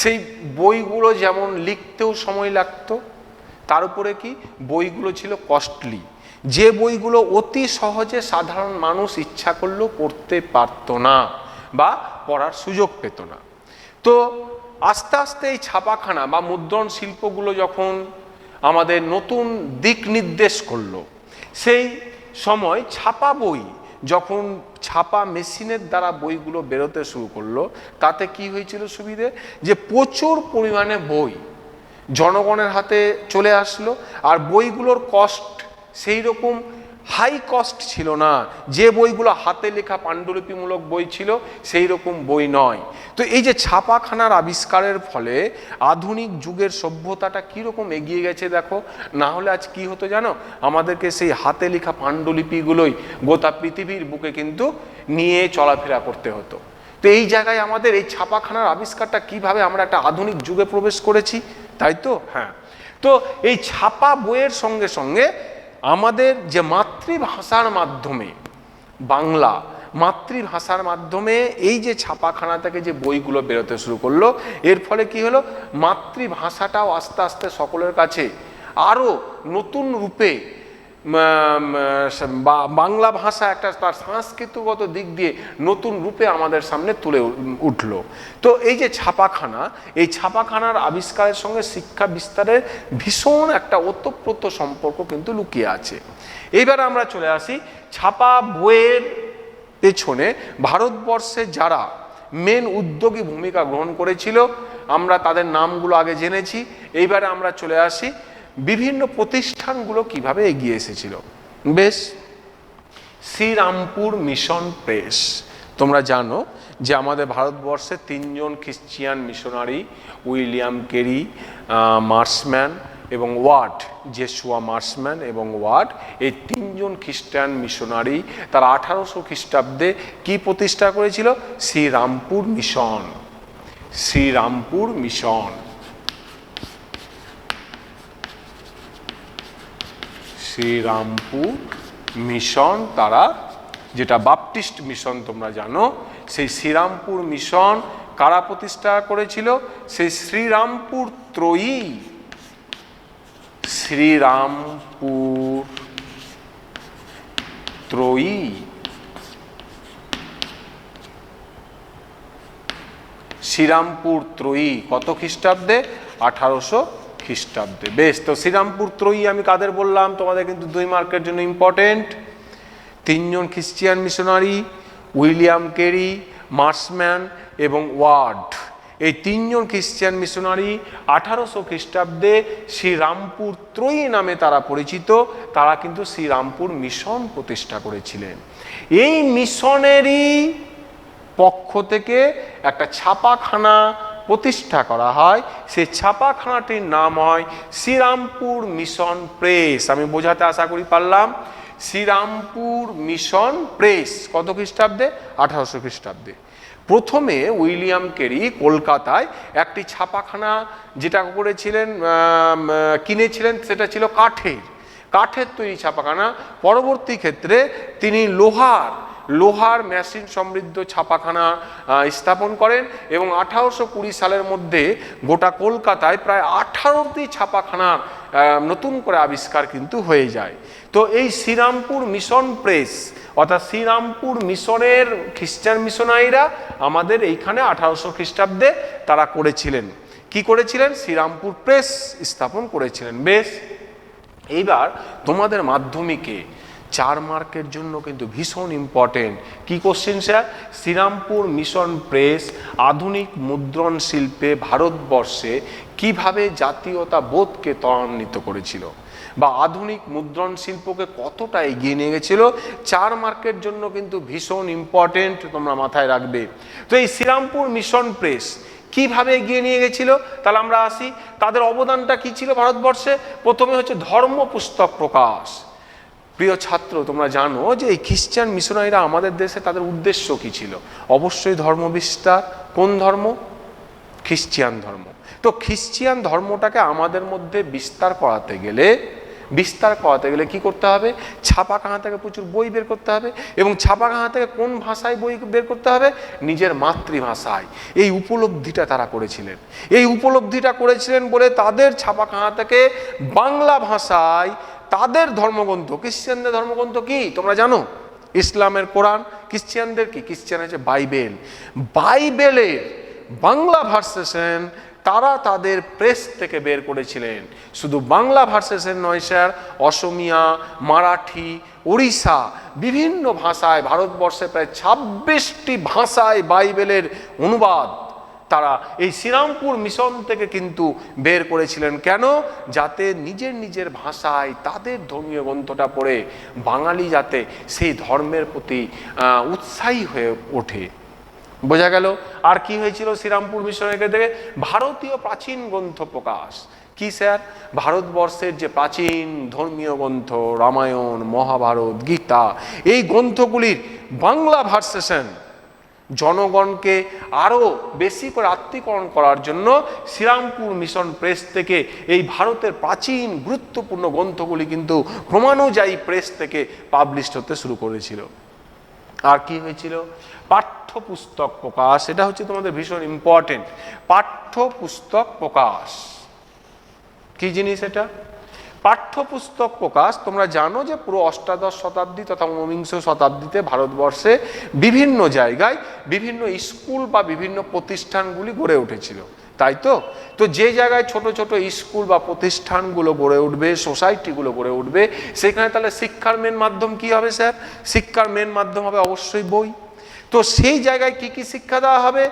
সেই বইগুলো যেমন লিখতেও সময় লাগতো, তার উপরে কি বইগুলো ছিল কস্টলি। যে বইগুলো অতি সহজে সাধারণ মানুষ ইচ্ছা করলেও পড়তে পারতো না বা পড়ার সুযোগ পেত না। তো আস্তে আস্তে এই ছাপাখানা বা মুদ্রণ শিল্পগুলো যখন আমাদের নতুন দিক নির্দেশ করলো, সেই সময় ছাপা বই যখন ছাপা মেশিনের দ্বারা বইগুলো বেরোতে শুরু করলো, তাতে কি হয়েছিল সুবিধে? যে প্রচুর পরিমাণে বই জনগণের হাতে চলে আসলো, আর বইগুলোর কস্ট সেই রকম হাই কস্ট ছিল না। যে বইগুলো হাতে লেখা পাণ্ডুলিপিমূলক বই ছিল, সেই রকম বই নয়। তো এই যে ছাপাখানার আবিষ্কারের ফলে আধুনিক যুগের সভ্যতাটা কীরকম এগিয়ে গেছে দেখো। না হলে আজ কি হতো জানো? আমাদেরকে সেই হাতে লেখা পাণ্ডুলিপিগুলোই গোটা পৃথিবীর বুকে কিন্তু নিয়ে চলাফেরা করতে হতো। তো এই জায়গায় আমাদের এই ছাপাখানার আবিষ্কারটা কিভাবে আমরা একটা আধুনিক যুগে প্রবেশ করেছি, তাই তো? হ্যাঁ। তো এই ছাপা বইয়ের সঙ্গে সঙ্গে আমাদের যে মাতৃভাষার মাধ্যমে, বাংলা মাতৃভাষার মাধ্যমে এই যে ছাপাখানা থেকে যে বইগুলো বেরোতে শুরু করলো, এর ফলে কি হলো? মাতৃভাষাটাও আস্তে আস্তে সকলের কাছে আরো নতুন রূপে, বাংলা ভাষা একটা তার সংস্কৃতিগত দিক দিয়ে নতুন রূপে আমাদের সামনে তুলে উঠলো। তো এই যে ছাপাখানা, এই ছাপাখানার আবিষ্কারের সঙ্গে শিক্ষা বিস্তারের ভীষণ একটা ওতপ্রোত সম্পর্ক কিন্তু লুকিয়ে আছে। এইবার আমরা চলে আসি ছাপা বইয়ের পেছনে ভারতবর্ষে যারা মেন উদ্যোগী ভূমিকা গ্রহণ করেছিল, আমরা তাদের নামগুলো আগে জেনেছি। এইবারে আমরা চলে আসি বিভিন্ন প্রতিষ্ঠানগুলো কিভাবে এগিয়ে এসেছিল। বেশ, শ্রীরামপুর মিশন প্রেস, তোমরা জানো যে আমাদের ভারতবর্ষে 3 জন Christian missionary, William Carey, Marshman এবং ওয়ার্ড, জেসুয়া মার্সম্যান এবং ওয়ার্ড, এই 3 জন খ্রিস্টান মিশনারি তারা 1800 খ্রিস্টাব্দে কি প্রতিষ্ঠা করেছিল? Srirampur mission. Srirampur mission, Srirampur mission, তারা যেটা বাপটিস্ট মিশন তোমরা জানো, সেই শ্রীরামপুর মিশন কারা প্রতিষ্ঠা করেছিল? সেই শ্রীরামপুর ত্রয়ী, শ্রীরামপুর ত্রয়ী, শ্রীরামপুর ত্রয়ী কত খ্রিস্টাব্দে? 1800 খ্রিস্টাব্দে। বেশ, তো শ্রীরামপুর ত্রয়ী আমি কাদের বললাম? তোমাদের কিন্তু 2 মার্কের জন্য ইম্পর্টেন্ট। 3 জন Christian missionary, William Carey, Marshman এবং ওয়ার্ড, এই 3 জন খ্রিস্টিয়ান মিশনারি 1800 খ্রিস্টাব্দে শ্রীরামপুর ত্রয়ী নামে তারা পরিচিত। তারা কিন্তু শ্রীরামপুর মিশন প্রতিষ্ঠা করেছিলেন। এই মিশনেরই পক্ষ থেকে একটা ছাপাখানা প্রতিষ্ঠা করা হয়। সেই ছাপাখানাটির নাম হয় শ্রীরামপুর মিশন প্রেস। আমি বোঝাতে আশা করি পারলাম। শ্রীরামপুর মিশন প্রেস কত খ্রিস্টাব্দে? 1800 খ্রিস্টাব্দে। প্রথমে উইলিয়াম কেরি কলকাতায় একটি ছাপাখানা যেটা করেছিলেন, কিনেছিলেন, সেটা ছিল কাঠের তৈরি ছাপাখানা। পরবর্তী ক্ষেত্রে তিনি লোহার মেশিন সমৃদ্ধ ছাপাখানা স্থাপন করেন এবং 1820 সালের মধ্যে গোটা কলকাতায় প্রায় 18টি ছাপাখানা নতুন করে আবিষ্কার কিন্তু হয়ে যায়। তো এই শ্রীরামপুর মিশন প্রেস অর্থাৎ শ্রীরামপুর মিশনের খ্রিস্টান মিশনারিরা আমাদের এইখানে 1800 খ্রিস্টাব্দে তারা করেছিলেন। কি করেছিলেন? শ্রীরামপুর প্রেস স্থাপন করেছিলেন। বেশ, এইবার তোমাদের মাধ্যমিকে 4 মার্কের জন্য কিন্তু ভীষণ ইম্পর্টেন্ট কি question sir? Srirampur mission press আধুনিক মুদ্রণ শিল্পে ভারতবর্ষে কিভাবে জাতীয়তা বোধকে ত্বরান্বিত করেছিল বা আধুনিক মুদ্রণ শিল্পকে কতটা এগিয়ে নিয়ে গেছিল, 4 মার্কের জন্য কিন্তু ভীষণ ইম্পর্টেন্ট, তোমরা মাথায় রাখবে। তো এই শ্রীরামপুর মিশন প্রেস কিভাবে এগিয়ে নিয়ে গেছিল, তাহলে আমরা আসি তাদের অবদানটা কি ছিল ভারতবর্ষে। প্রথমে হচ্ছে ধর্ম পুস্তক প্রকাশ। প্রিয় ছাত্র, তোমরা জানো যে এই খ্রিস্টান মিশনারিরা আমাদের দেশে তাদের উদ্দেশ্য কি ছিল? অবশ্যই ধর্ম বিস্তার। কোন ধর্ম? খ্রিস্টান ধর্ম। তো খ্রিস্টান ধর্মটাকে আমাদের মধ্যে বিস্তার করাতে গেলে কি করতে হবে? ছাপাখানা থেকে প্রচুর বই বের করতে হবে, এবং ছাপাখানা থেকে কোন ভাষায় বই বের করতে হবে? নিজের মাতৃভাষায়। এই উপলব্ধিটা তারা করেছিলেন। এই উপলব্ধিটা করেছিলেন বলে তাদের ছাপাখানা থেকে বাংলা ভাষায় তাদের ধর্মগ্রন্থ, খ্রিস্টানদের ধর্মগ্রন্থ কি তোমরা জানো? ইসলামের কোরআন, খ্রিস্টানদের কি? খ্রিস্টান হচ্ছে বাইবেল। বাইবেলের বাংলা ভার্সেশন তারা তাদের প্রেস থেকে বের করেছিলেন। শুধু বাংলা ভার্সেশন নয় স্যার, অসমিয়া, মারাঠি, ওড়িশা, বিভিন্ন ভাষায়, ভারতবর্ষে প্রায় 26টি ভাষায় বাইবেলের অনুবাদ তারা এই শ্রীরামপুর মিশন থেকে কিন্তু বের করেছিলেন। কেন? যাতে নিজের নিজের ভাষায় তাদের ধর্মীয় গ্রন্থটা পড়ে বাঙালি যাতে সেই ধর্মের প্রতি উৎসাহী হয়ে ওঠে। বোঝা গেল? আর কি হয়েছিল শ্রীরামপুর মিশনের থেকে? ভারতীয় প্রাচীন গ্রন্থ প্রকাশ। কি স্যার? ভারতবর্ষের যে প্রাচীন ধর্মীয় গ্রন্থ রামায়ণ, মহাভারত, গীতা, এই গ্রন্থগুলির বাংলা ভার্সেশন জনগণকে আরও বেশি করে আত্মীকরণ করার জন্য শ্রীরামপুর মিশন প্রেস থেকে এই ভারতের প্রাচীন গুরুত্বপূর্ণ গ্রন্থগুলি কিন্তু ক্রমানুযায়ী প্রেস থেকে পাবলিশড হতে শুরু করেছিল। আর কি হয়েছিল? পাঠ্যপুস্তক প্রকাশ। এটা হচ্ছে তোমাদের ভীষণ ইম্পর্টেন্ট। পাঠ্যপুস্তক প্রকাশ কি জিনিস এটা? পাঠ্যপুস্তক প্রকাশ তোমরা জানো যে পুরো অষ্টাদশ শতাব্দী তথা ঊনবিংশ শতাব্দীতে ভারতবর্ষে বিভিন্ন জায়গায় বিভিন্ন স্কুল বা বিভিন্ন প্রতিষ্ঠানগুলি গড়ে উঠেছিল, তাই তো? তো যে জায়গায় ছোট ছোট স্কুল বা প্রতিষ্ঠানগুলো গড়ে উঠবে, সোসাইটিগুলো গড়ে উঠবে, সেখানে তাহলে শিক্ষার মেন মাধ্যম কি হবে স্যার? শিক্ষার মেন মাধ্যম হবে অবশ্যই বই। তো সেই জায়গায় কি কি শিক্ষা দেওয়া হবে?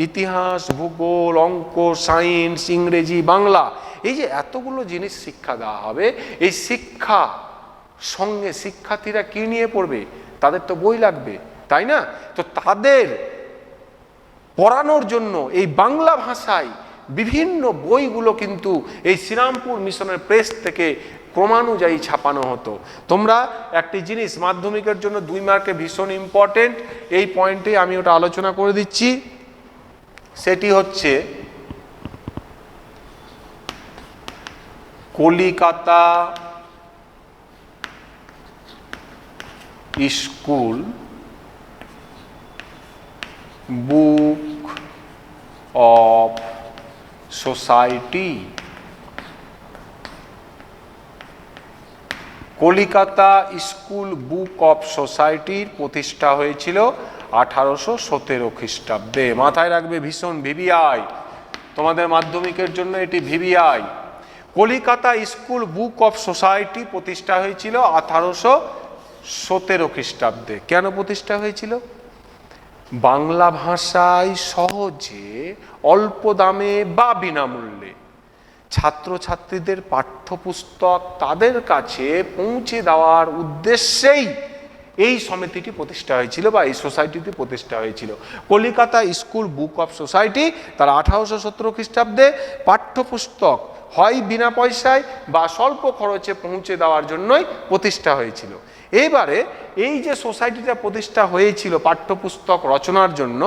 ইতিহাস, ভূগোল, অঙ্ক, সায়েন্স, ইংরেজি, বাংলা, এই যে এতগুলো জিনিস শিক্ষা দেওয়া হবে। এই শিক্ষা সঙ্গে শিক্ষার্থীরা কি নিয়ে পড়বে? তাদের তো বই লাগবে, তাই না? তো তাদের পড়ানোর জন্য এই বাংলা ভাষায় বিভিন্ন বইগুলো কিন্তু এই শ্রীরামপুর মিশনের প্রেস থেকে ক্রমানুযায়ী ছাপানো হতো। তোমরা একটি জিনিস মাধ্যমিকের জন্য 2 মার্কে ভীষণ ইম্পর্টেন্ট, এই পয়েন্টে আমি ওটা আলোচনা করে দিচ্ছি। সেটি হচ্ছে Calcutta school book of society. Calcutta school book of সোসাইটির প্রতিষ্ঠা হয়েছিল 1817 খ্রিস্টাব্দে। মাথায় রাখবে, ভীষণ ভিভিআই, তোমাদের মাধ্যমিকের জন্য এটি VVI. Calcutta school book of society প্রতিষ্ঠা হয়েছিল 1817 খ্রিস্টাব্দে। কেন প্রতিষ্ঠা হয়েছিল? বাংলা ভাষায় সহজে অল্প দামে বা বিনামূল্যে ছাত্রছাত্রীদের পাঠ্যপুস্তক তাদের কাছে পৌঁছে দেওয়ার উদ্দেশ্যেই এই সমিতিটি প্রতিষ্ঠা হয়েছিল বা এই সোসাইটিটি প্রতিষ্ঠা হয়েছিল। Calcutta school book of society তারা 1817 খ্রিস্টাব্দে পাঠ্যপুস্তক হয় বিনা পয়সায় বা স্বল্প খরচে পৌঁছে দেওয়ার জন্যই প্রতিষ্ঠা হয়েছিল। এবারে এই যে সোসাইটিটা প্রতিষ্ঠা হয়েছিল পাঠ্যপুস্তক রচনার জন্য,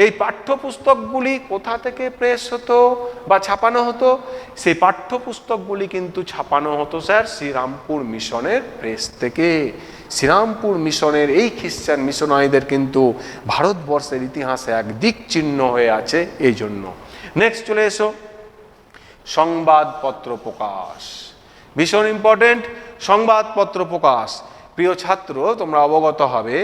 এই পাঠ্যপুস্তকগুলি কোথা থেকে প্রেস হতো বা ছাপানো হতো? সেই পাঠ্যপুস্তকগুলি কিন্তু ছাপানো হতো স্যার শ্রীরামপুর মিশনের প্রেস থেকে। শ্রীরামপুর মিশনের এই খ্রিস্টান মিশনারিদের কিন্তু ভারতবর্ষের ইতিহাসে এক দিক চিহ্ন হয়ে আছে এই জন্য। নেক্সট চলে এসো, সংবাদপত্র প্রকাশ। ভীষণ ইম্পর্টেন্ট সংবাদপত্র প্রকাশ। প্রিয় ছাত্র, তোমরা অবগত হবে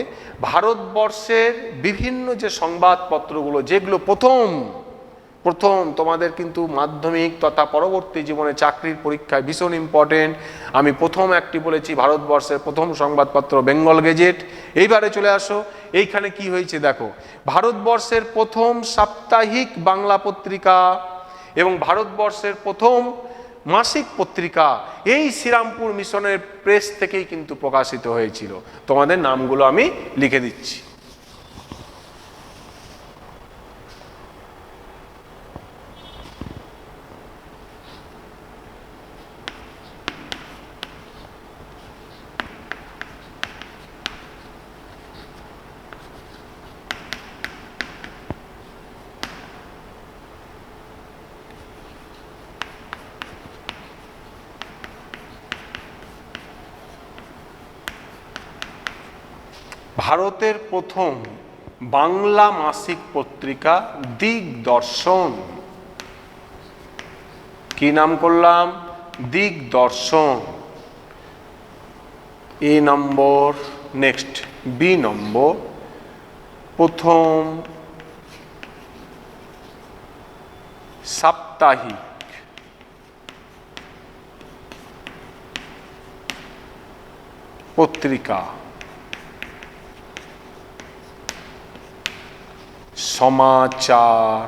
প্রথম তোমাদের কিন্তু মাধ্যমিক তথা পরবর্তী জীবনে চাকরির পরীক্ষায় ভীষণ ইম্পর্টেন্ট। আমি প্রথম একটি বলেছি, ভারতবর্ষের প্রথম সংবাদপত্র বেঙ্গল গেজেট। এইবারে চলে আসো, এইখানে কি হয়েছে দেখো, ভারতবর্ষের প্রথম সাপ্তাহিক বাংলা পত্রিকা এবং ভারতবর্ষের প্রথম মাসিক পত্রিকা এই শ্রীরামপুর মিশনের প্রেস থেকেই কিন্তু প্রকাশিত হয়েছিল। তোমাদের নামগুলো আমি লিখে দিচ্ছি। ভারতের প্রথম বাংলা মাসিক পত্রিকা দিগদর্শন। কি নাম করলাম? দিগদর্শন। এ নম্বর। নেক্সট বি নম্বর, প্রথম সাপ্তাহিক পত্রিকা সমাচার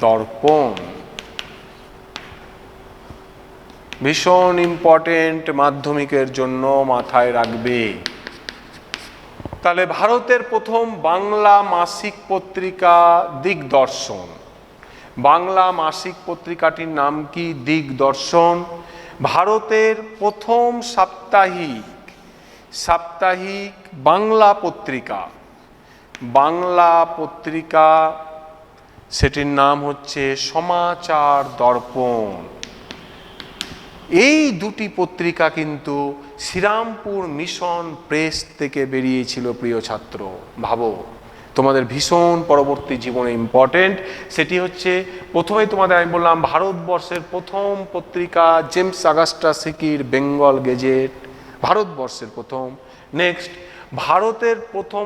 দর্পণ। ভীষণ ইম্পর্টেন্ট, মাধ্যমিকের জন্য মাথায় রাখবে। তাহলে ভারতের প্রথম বাংলা মাসিক পত্রিকা দিগদর্শন। বাংলা মাসিক পত্রিকাটির নাম কি? দিগদর্শন। ভারতের প্রথম সাপ্তাহিক বাংলা পত্রিকা, বাংলা পত্রিকা, সেটির নাম হচ্ছে সমাচার দর্পণ। এই দুটি পত্রিকা কিন্তু শ্রীরামপুর মিশন প্রেস থেকে বেরিয়েছিল। প্রিয় ছাত্র, ভাবো, তোমাদের ভীষণ পরবর্তী জীবনে ইম্পর্টেন্ট। সেটি হচ্ছে, প্রথমেই তোমাদের আমি বললাম ভারতবর্ষের প্রথম পত্রিকা জেমস অগাস্টাস হিকির বেঙ্গল গেজেট, ভারতবর্ষের প্রথম। নেক্সট, ভারতের প্রথম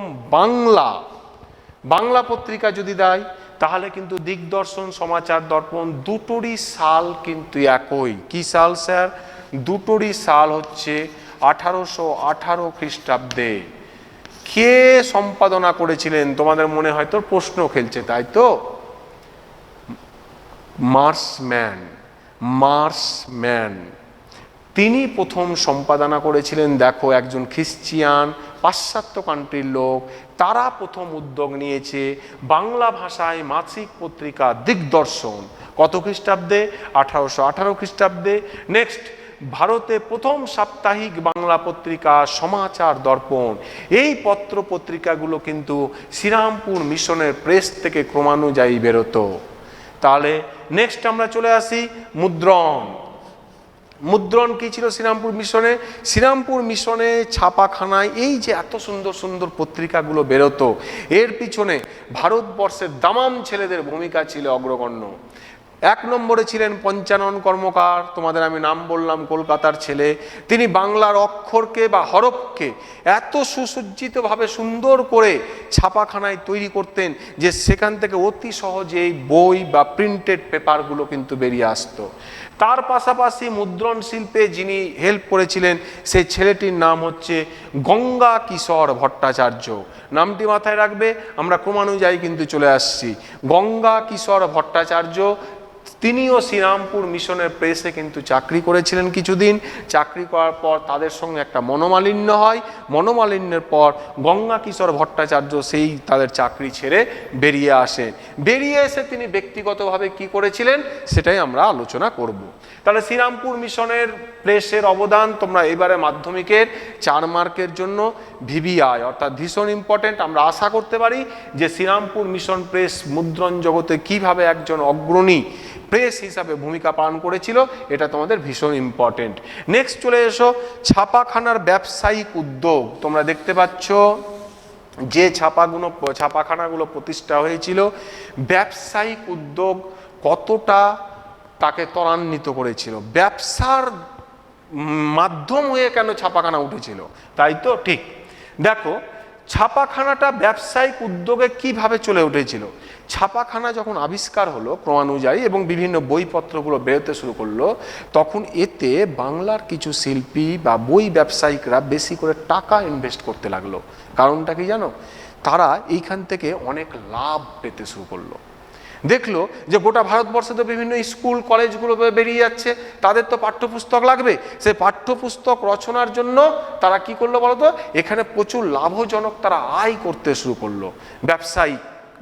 বাংলা পত্রিকা যদি দেয় তাহলে কিন্তু দিগদর্শন, সমাচার দর্পণ দুটোরই সাল কিন্তু একই। কি সাল স্যার? দুটোরই সাল হচ্ছে 1818 খ্রিস্টাব্দে। কে সম্পাদনা করেছিলেন? তোমাদের মনে হয়তো প্রশ্ন খেলছে, তাই তো? মার্সম্যান তিনি প্রথম সম্পাদনা করেছিলেন। দেখো, একজন খ্রিস্টিয়ান পাশ্চাত্য কান্ট্রির লোক, তারা প্রথম উদ্যোগ নিয়েছে বাংলা ভাষায় মাসিক পত্রিকা দিগদর্শন। কত খ্রিস্টাব্দে? 1818 খ্রিস্টাব্দে। নেক্সট, ভারতে প্রথম সাপ্তাহিক বাংলা পত্রিকা সমাচার দর্পণ। এই পত্র পত্রিকাগুলো কিন্তু শ্রীরামপুর মিশনের প্রেস থেকে ক্রমানুযায়ী বেরোতো। তাহলে নেক্সট আমরা চলে আসি মুদ্রণ কি ছিল শ্রীরামপুর মিশনে? শ্রীরামপুর মিশনে ছাপাখানায় এই যে এত সুন্দর সুন্দর পত্রিকাগুলো বেরোতো, এর পিছনে ভারতবর্ষের দামাম ছেলেদের ভূমিকা ছিল অগ্রগণ্য। এক নম্বরে ছিলেন পঞ্চানন কর্মকার, তোমাদের আমি নাম বললাম, কলকাতার ছেলে। তিনি বাংলার অক্ষরকে বা হরফকে এত সুসজ্জিতভাবে সুন্দর করে ছাপাখানায় তৈরি করতেন যে সেখান থেকে অতি সহজেই বই বা প্রিন্টেড পেপারগুলো কিন্তু বেরিয়ে আসতো। তার পাশাপাশি মুদ্রণ শিল্পে যিনি হেল্প করেছিলেন সেই ছেলেটির নাম হচ্ছে গঙ্গা কিশোর ভট্টাচার্য। নামটি মাথায় রাখবে, আমরা ক্রমানুযায়ী কিন্তু চলে আসছি। গঙ্গা কিশোর ভট্টাচার্য, তিনিও শ্রীরামপুর মিশনের প্রেসে কিন্তু চাকরি করেছিলেন কিছুদিন। চাকরি করার পর তাদের সঙ্গে একটা মনোমালিন্য হয়। মনোমালিন্যের পর গঙ্গা কিশোর ভট্টাচার্য সেই তাদের চাকরি ছেড়ে বেরিয়ে আসেন। বেরিয়ে এসে তিনি ব্যক্তিগতভাবে কি করেছিলেন সেটাই আমরা আলোচনা করব। তাহলে শ্রীরামপুর মিশনের প্রেসের অবদান তোমরা এবারে মাধ্যমিকের 4 মার্কের জন্য ভিভিআই অর্থাৎ ভীষণ ইম্পর্টেন্ট। আমরা আশা করতে পারি যে শ্রীরামপুর মিশন প্রেস মুদ্রণ জগতে কিভাবে একজন অগ্রণী প্রেস হিসাবে ভূমিকা পালন করেছিল, এটা তোমাদের ভীষণ ইম্পর্টেন্ট। নেক্সট চলে এসো ছাপাখানার ব্যবসায়িক উদ্যোগ। তোমরা দেখতে পাচ্ছ যে ছাপাখানাগুলো প্রতিষ্ঠা হয়েছিল, ব্যবসায়িক উদ্যোগ কতটা তাকে ত্বরান্বিত করেছিল। ব্যবসার মাধ্যম হয়ে কেন ছাপাখানা উঠেছিল, তাই তো? ঠিক দেখো, ছাপাখানাটা ব্যবসায়িক উদ্যোগে কিভাবে চলে উঠেছিল। ছাপাখানা যখন আবিষ্কার হলো ক্রমানুযায়ী এবং বিভিন্ন বইপত্রগুলো বেরোতে শুরু করলো, তখন এতে বাংলার কিছু শিল্পী বা বই ব্যবসায়িকরা বেশি করে টাকা ইনভেস্ট করতে লাগলো। কারণটা কি জানো? তারা এইখান থেকে অনেক লাভ পেতে শুরু করলো। দেখলো যে গোটা ভারতবর্ষে তো বিভিন্ন স্কুল কলেজগুলো বেরিয়ে যাচ্ছে, তাদের তো পাঠ্যপুস্তক লাগবে। সেই পাঠ্যপুস্তক রচনার জন্য তারা কি করলো বলতো, এখানে প্রচুর লাভজনক তারা আয় করতে শুরু করলো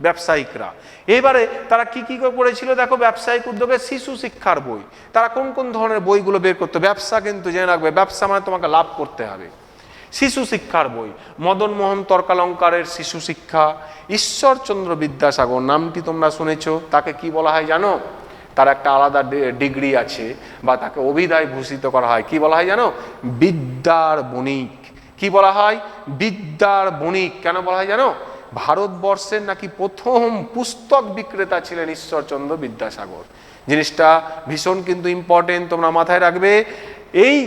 ব্যবসায়িকরা। এবারে তারা কি কি করেছিল দেখো, ব্যবসায়িক উদ্যোগে শিশু শিক্ষার বই, তারা কোন কোন ধরনের বইগুলো বের করতো। ব্যবসা কিন্তু জেনে রাখবে, ব্যবসা মানে তোমাকে লাভ করতে হবে। শিশু শিক্ষার বই, মদন মোহন তর্কালঙ্কারের শিশু শিক্ষা, ঈশ্বরচন্দ্র বিদ্যাসাগর নামটি তোমরা শুনেছো, তাকে কি বলা হয় জানো? তার একটা আলাদা ডিগ্রি আছে বা তাকে অভিধায় ভূষিত করা হয়, কি বলা হয় জানো? বিদ্যার বণিক। কি বলা হয়? বিদ্যার বণিক। কেন বলা হয় জানো? ভারতবর্ষের নাকি প্রথম পুস্তক বিক্রেতা ছিলেন ঈশ্বরচন্দ্র বিদ্যাসাগর। জিনিসটা ভীষণ কিন্তু ইম্পর্টেন্ট, তোমরা মাথায় রাখবে। এই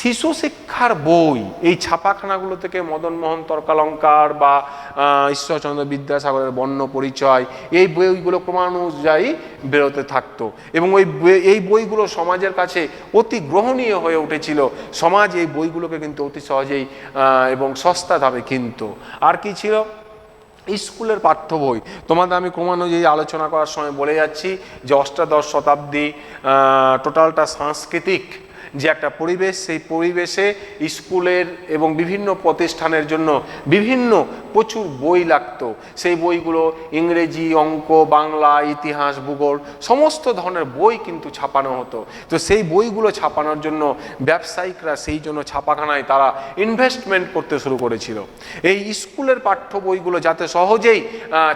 শিশু শিক্ষার বই এই ছাপাখানাগুলো থেকে মদন মোহন তর্কালঙ্কার বা ঈশ্বরচন্দ্র বিদ্যাসাগরের বর্ণ পরিচয়, এই বইগুলো ক্রমানুযায়ী বেরোতে থাকতো এবং এই বইগুলো সমাজের কাছে অতি গ্রহণীয় হয়ে উঠেছিল। সমাজ এই বইগুলোকে কিন্তু অতি সহজেই এবং সস্তা দামে কিনতো। আর কি ছিল? স্কুলের পাঠ্য বই। তোমাদের আমি ক্রমানুযায়ী আলোচনা করার সময় বলে যাচ্ছি যে অষ্টাদশ শতাব্দী টোটালটা সাংস্কৃতিক যে একটা পরিবেশ, সেই পরিবেশে স্কুলের এবং বিভিন্ন প্রতিষ্ঠানের জন্য বিভিন্ন প্রচুর বই লাগতো। সেই বইগুলো ইংরেজি, অঙ্ক, বাংলা, ইতিহাস, ভূগোল সমস্ত ধরনের বই কিন্তু ছাপানো হতো। তো সেই বইগুলো ছাপানোর জন্য ব্যবসায়িকরা সেই জন্য ছাপাখানায় তারা ইনভেস্টমেন্ট করতে শুরু করেছিল। এই স্কুলের পাঠ্য বইগুলো যাতে সহজেই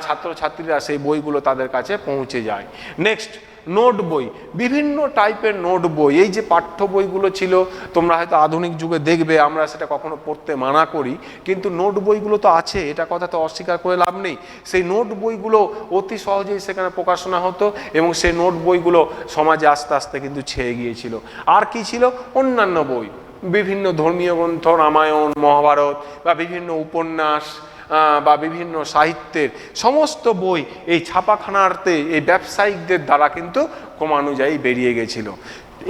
ছাত্রছাত্রীরা সেই বইগুলো তাদের কাছে পৌঁছে যায়। নেক্সট, নোট বই, বিভিন্ন টাইপের নোট বই। এই যে পাঠ্য বইগুলো ছিল, তোমরা হয়তো আধুনিক যুগে দেখবে, আমরা সেটা কখনো পড়তে মানা করি, কিন্তু নোট বইগুলো তো আছে, এটা কথা তো অস্বীকার করে লাভ নেই। সেই নোট বইগুলো অতি সহজেই সেখানে প্রকাশনা হতো এবং সেই নোট বইগুলো সমাজে আস্তে আস্তে কিন্তু ছেয়ে গিয়েছিল। আর কি ছিল? অন্যান্য বই, বিভিন্ন ধর্মীয় গ্রন্থ, রামায়ণ, মহাভারত বা বিভিন্ন উপন্যাস বা বিভিন্ন সাহিত্যের সমস্ত বই এই ছাপাখানাতে এই ব্যবসায়িকদের দ্বারা কিন্তু ক্রমানুযায়ী বেরিয়ে গেছিল।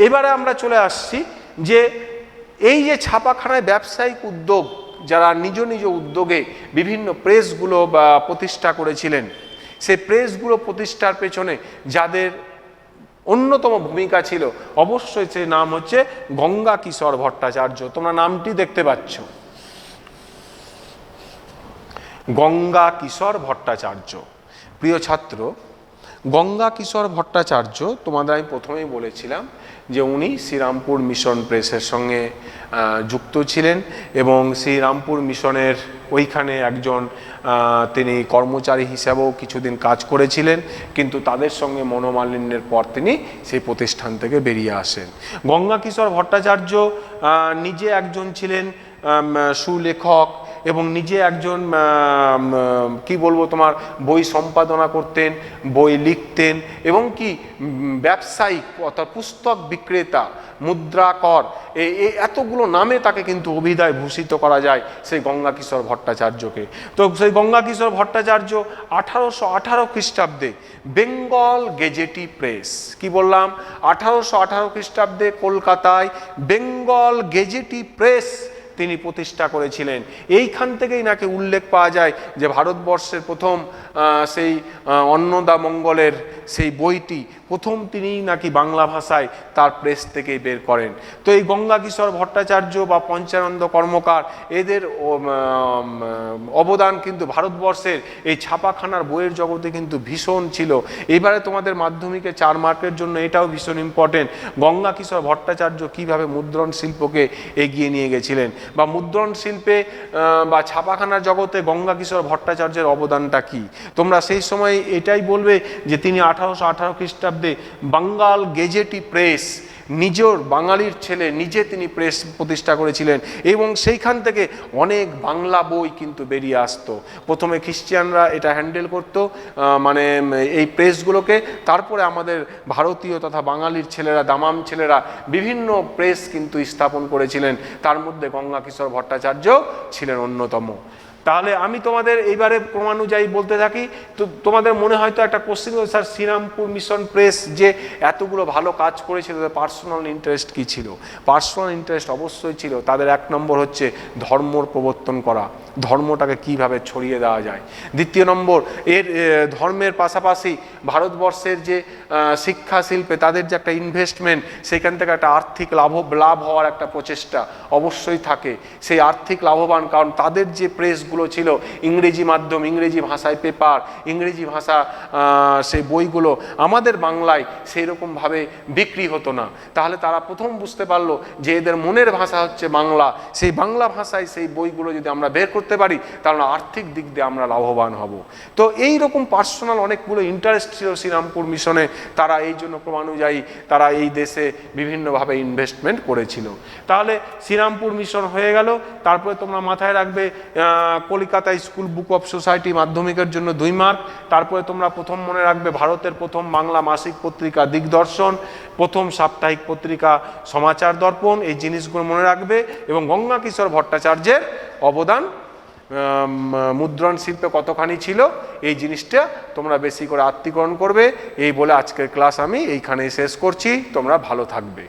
এবারে আমরা চলে আসছি যে এই যে ছাপাখানায় ব্যবসায়িক উদ্যোগ, যারা নিজ নিজ উদ্যোগে বিভিন্ন প্রেসগুলো বা প্রতিষ্ঠা করেছিলেন, সেই প্রেসগুলো প্রতিষ্ঠার পেছনে যাদের অন্যতম ভূমিকা ছিল, অবশ্যই সে নাম হচ্ছে গঙ্গা কিশোর ভট্টাচার্য। তোমরা নামটি দেখতে পাচ্ছ, গঙ্গা কিশোর ভট্টাচার্য। প্রিয় ছাত্র, গঙ্গা কিশোর ভট্টাচার্য, তোমাদের আমি প্রথমেই বলেছিলাম যে উনি শ্রীরামপুর মিশন প্রেসের সঙ্গে যুক্ত ছিলেন এবং শ্রীরামপুর মিশনের ওইখানে একজন তিনি কর্মচারী হিসাবেও কিছুদিন কাজ করেছিলেন, কিন্তু তাদের সঙ্গে মনোমালিন্যের পর তিনি সেই প্রতিষ্ঠান থেকে বেরিয়ে আসেন। গঙ্গা কিশোর ভট্টাচার্য নিজে একজন ছিলেন সুলেখক এবং নিজে একজন কি বলবো তোমার বই সম্পাদনা করতেন, বই লিখতেন এবং কি ব্যবসায়িক অর্থাৎ পুস্তক বিক্রেতা, মুদ্রাকর, এই এতগুলো নামে তাকে কিন্তু অভিধায় ভূষিত করা যায় সেই গঙ্গা কিশোর ভট্টাচার্যকে। তো সেই গঙ্গা কিশোর ভট্টাচার্য 1818 খ্রিস্টাব্দে বেঙ্গল গেজেটি প্রেস, কি বললাম, 1818 খ্রিস্টাব্দে কলকাতায় বেঙ্গল গেজেটি প্রেস তিনি প্রতিষ্ঠা করেছিলেন। এইখান থেকেই নাকি উল্লেখ পাওয়া যায় যে ভারতবর্ষের প্রথম সেই অন্নদামঙ্গলের সেই বইটি প্রথম তিনিই নাকি বাংলা ভাষায় তার প্রেস থেকেই বের করেন। তো এই গঙ্গা কিশোর ভট্টাচার্য বা পঞ্চানন্দ কর্মকার, এদের অবদান কিন্তু ভারতবর্ষের এই ছাপাখানার বইয়ের জগতে কিন্তু ভীষণ ছিল। এবারে তোমাদের মাধ্যমিকে 4 মার্কের জন্য এটাও ভীষণ ইম্পর্টেন্ট, গঙ্গা কিশোর ভট্টাচার্য কীভাবে মুদ্রণ শিল্পকে এগিয়ে নিয়ে গেছিলেন বা মুদ্রণ শিল্পে বা ছাপাখানার জগতে গঙ্গা কিশোর ভট্টাচার্যের অবদানটা কি। তোমরা সেই সময় এটাই বলবে যে তিনি 1818 খ্রিস্টাব্দে বাঙ্গাল গেজেটি প্রেস, নিজের বাঙালির ছেলে নিজে তিনি প্রেস প্রতিষ্ঠা করেছিলেন এবং সেইখান থেকে অনেক বাংলা বই কিন্তু বেরিয়ে আসতো। প্রথমে খ্রিস্টানরা এটা হ্যান্ডেল করতো মানে এই প্রেসগুলোকে, তারপরে আমাদের ভারতীয় তথা বাঙালির ছেলেরা, দামাম ছেলেরা বিভিন্ন প্রেস কিন্তু স্থাপন করেছিলেন, তার মধ্যে গঙ্গা কিশোর ভট্টাচার্য ছিলেন অন্যতম। তাহলে আমি তোমাদের এইবারে ক্রমানুযায়ী বলতে থাকি। তো তোমাদের মনে হয়তো একটা question, sir Srirampur mission press যে এতগুলো ভালো কাজ করেছে, তাদের পার্সোনাল ইন্টারেস্ট কী ছিল? পার্সোনাল ইন্টারেস্ট অবশ্যই ছিল। তাদের 1 নম্বর হচ্ছে ধর্মর প্রবর্তন করা, ধর্মটাকে কিভাবে ছড়িয়ে দেওয়া যায়। দ্বিতীয় নম্বর, এর ধর্মের পাশাপাশি ভারতবর্ষের যে শিক্ষা শিল্পে তাদের যে একটা ইনভেস্টমেন্ট, সেখান থেকে একটা আর্থিক লাভ হওয়ার একটা প্রচেষ্টা অবশ্যই থাকে। সেই আর্থিক লাভবান, কারণ তাদের যে প্রেসগুলো ছিল ইংরেজি মাধ্যম, ইংরেজি ভাষায় পেপার, ইংরেজি ভাষা সেই বইগুলো আমাদের বাংলায় সেই রকমভাবে বিক্রি হতো না। তাহলে তারা প্রথম বুঝতে পারলো যে এদের মনের ভাষা হচ্ছে বাংলা, সেই বাংলা ভাষায় সেই বইগুলো যদি আমরা বের করতে পারি তাহলে আর্থিক দিক দিয়ে আমরা লাভবান হব। তো এই রকম পার্সোনাল অনেকগুলো ইন্টারেস্ট ছিল শ্রীরামপুর মিশনে। তারা এই জন্য ক্রমানুযায়ী তারা এই দেশে বিভিন্নভাবে ইনভেস্টমেন্ট করেছিল। তাহলে শ্রীরামপুর মিশন হয়ে গেল। তারপরে তোমরা মাথায় রাখবে Kolkata school book of society মাধ্যমিকের জন্য 2 মার্ক। তারপরে তোমরা প্রথম মনে রাখবে ভারতের প্রথম বাংলা মাসিক পত্রিকা দিগদর্শন, প্রথম সাপ্তাহিক পত্রিকা সমাচার দর্পণ, এই জিনিসগুলো মনে রাখবে। এবং গঙ্গা কিশোর ভট্টাচার্যের অবদান মুদ্রণ শিল্পে কতখানি ছিল, এই জিনিসটা তোমরা বেশি করে আত্মীকরণ করবে। এই বলে আজকের ক্লাস আমি এইখানেই শেষ করছি। তোমরা ভালো থাকবে।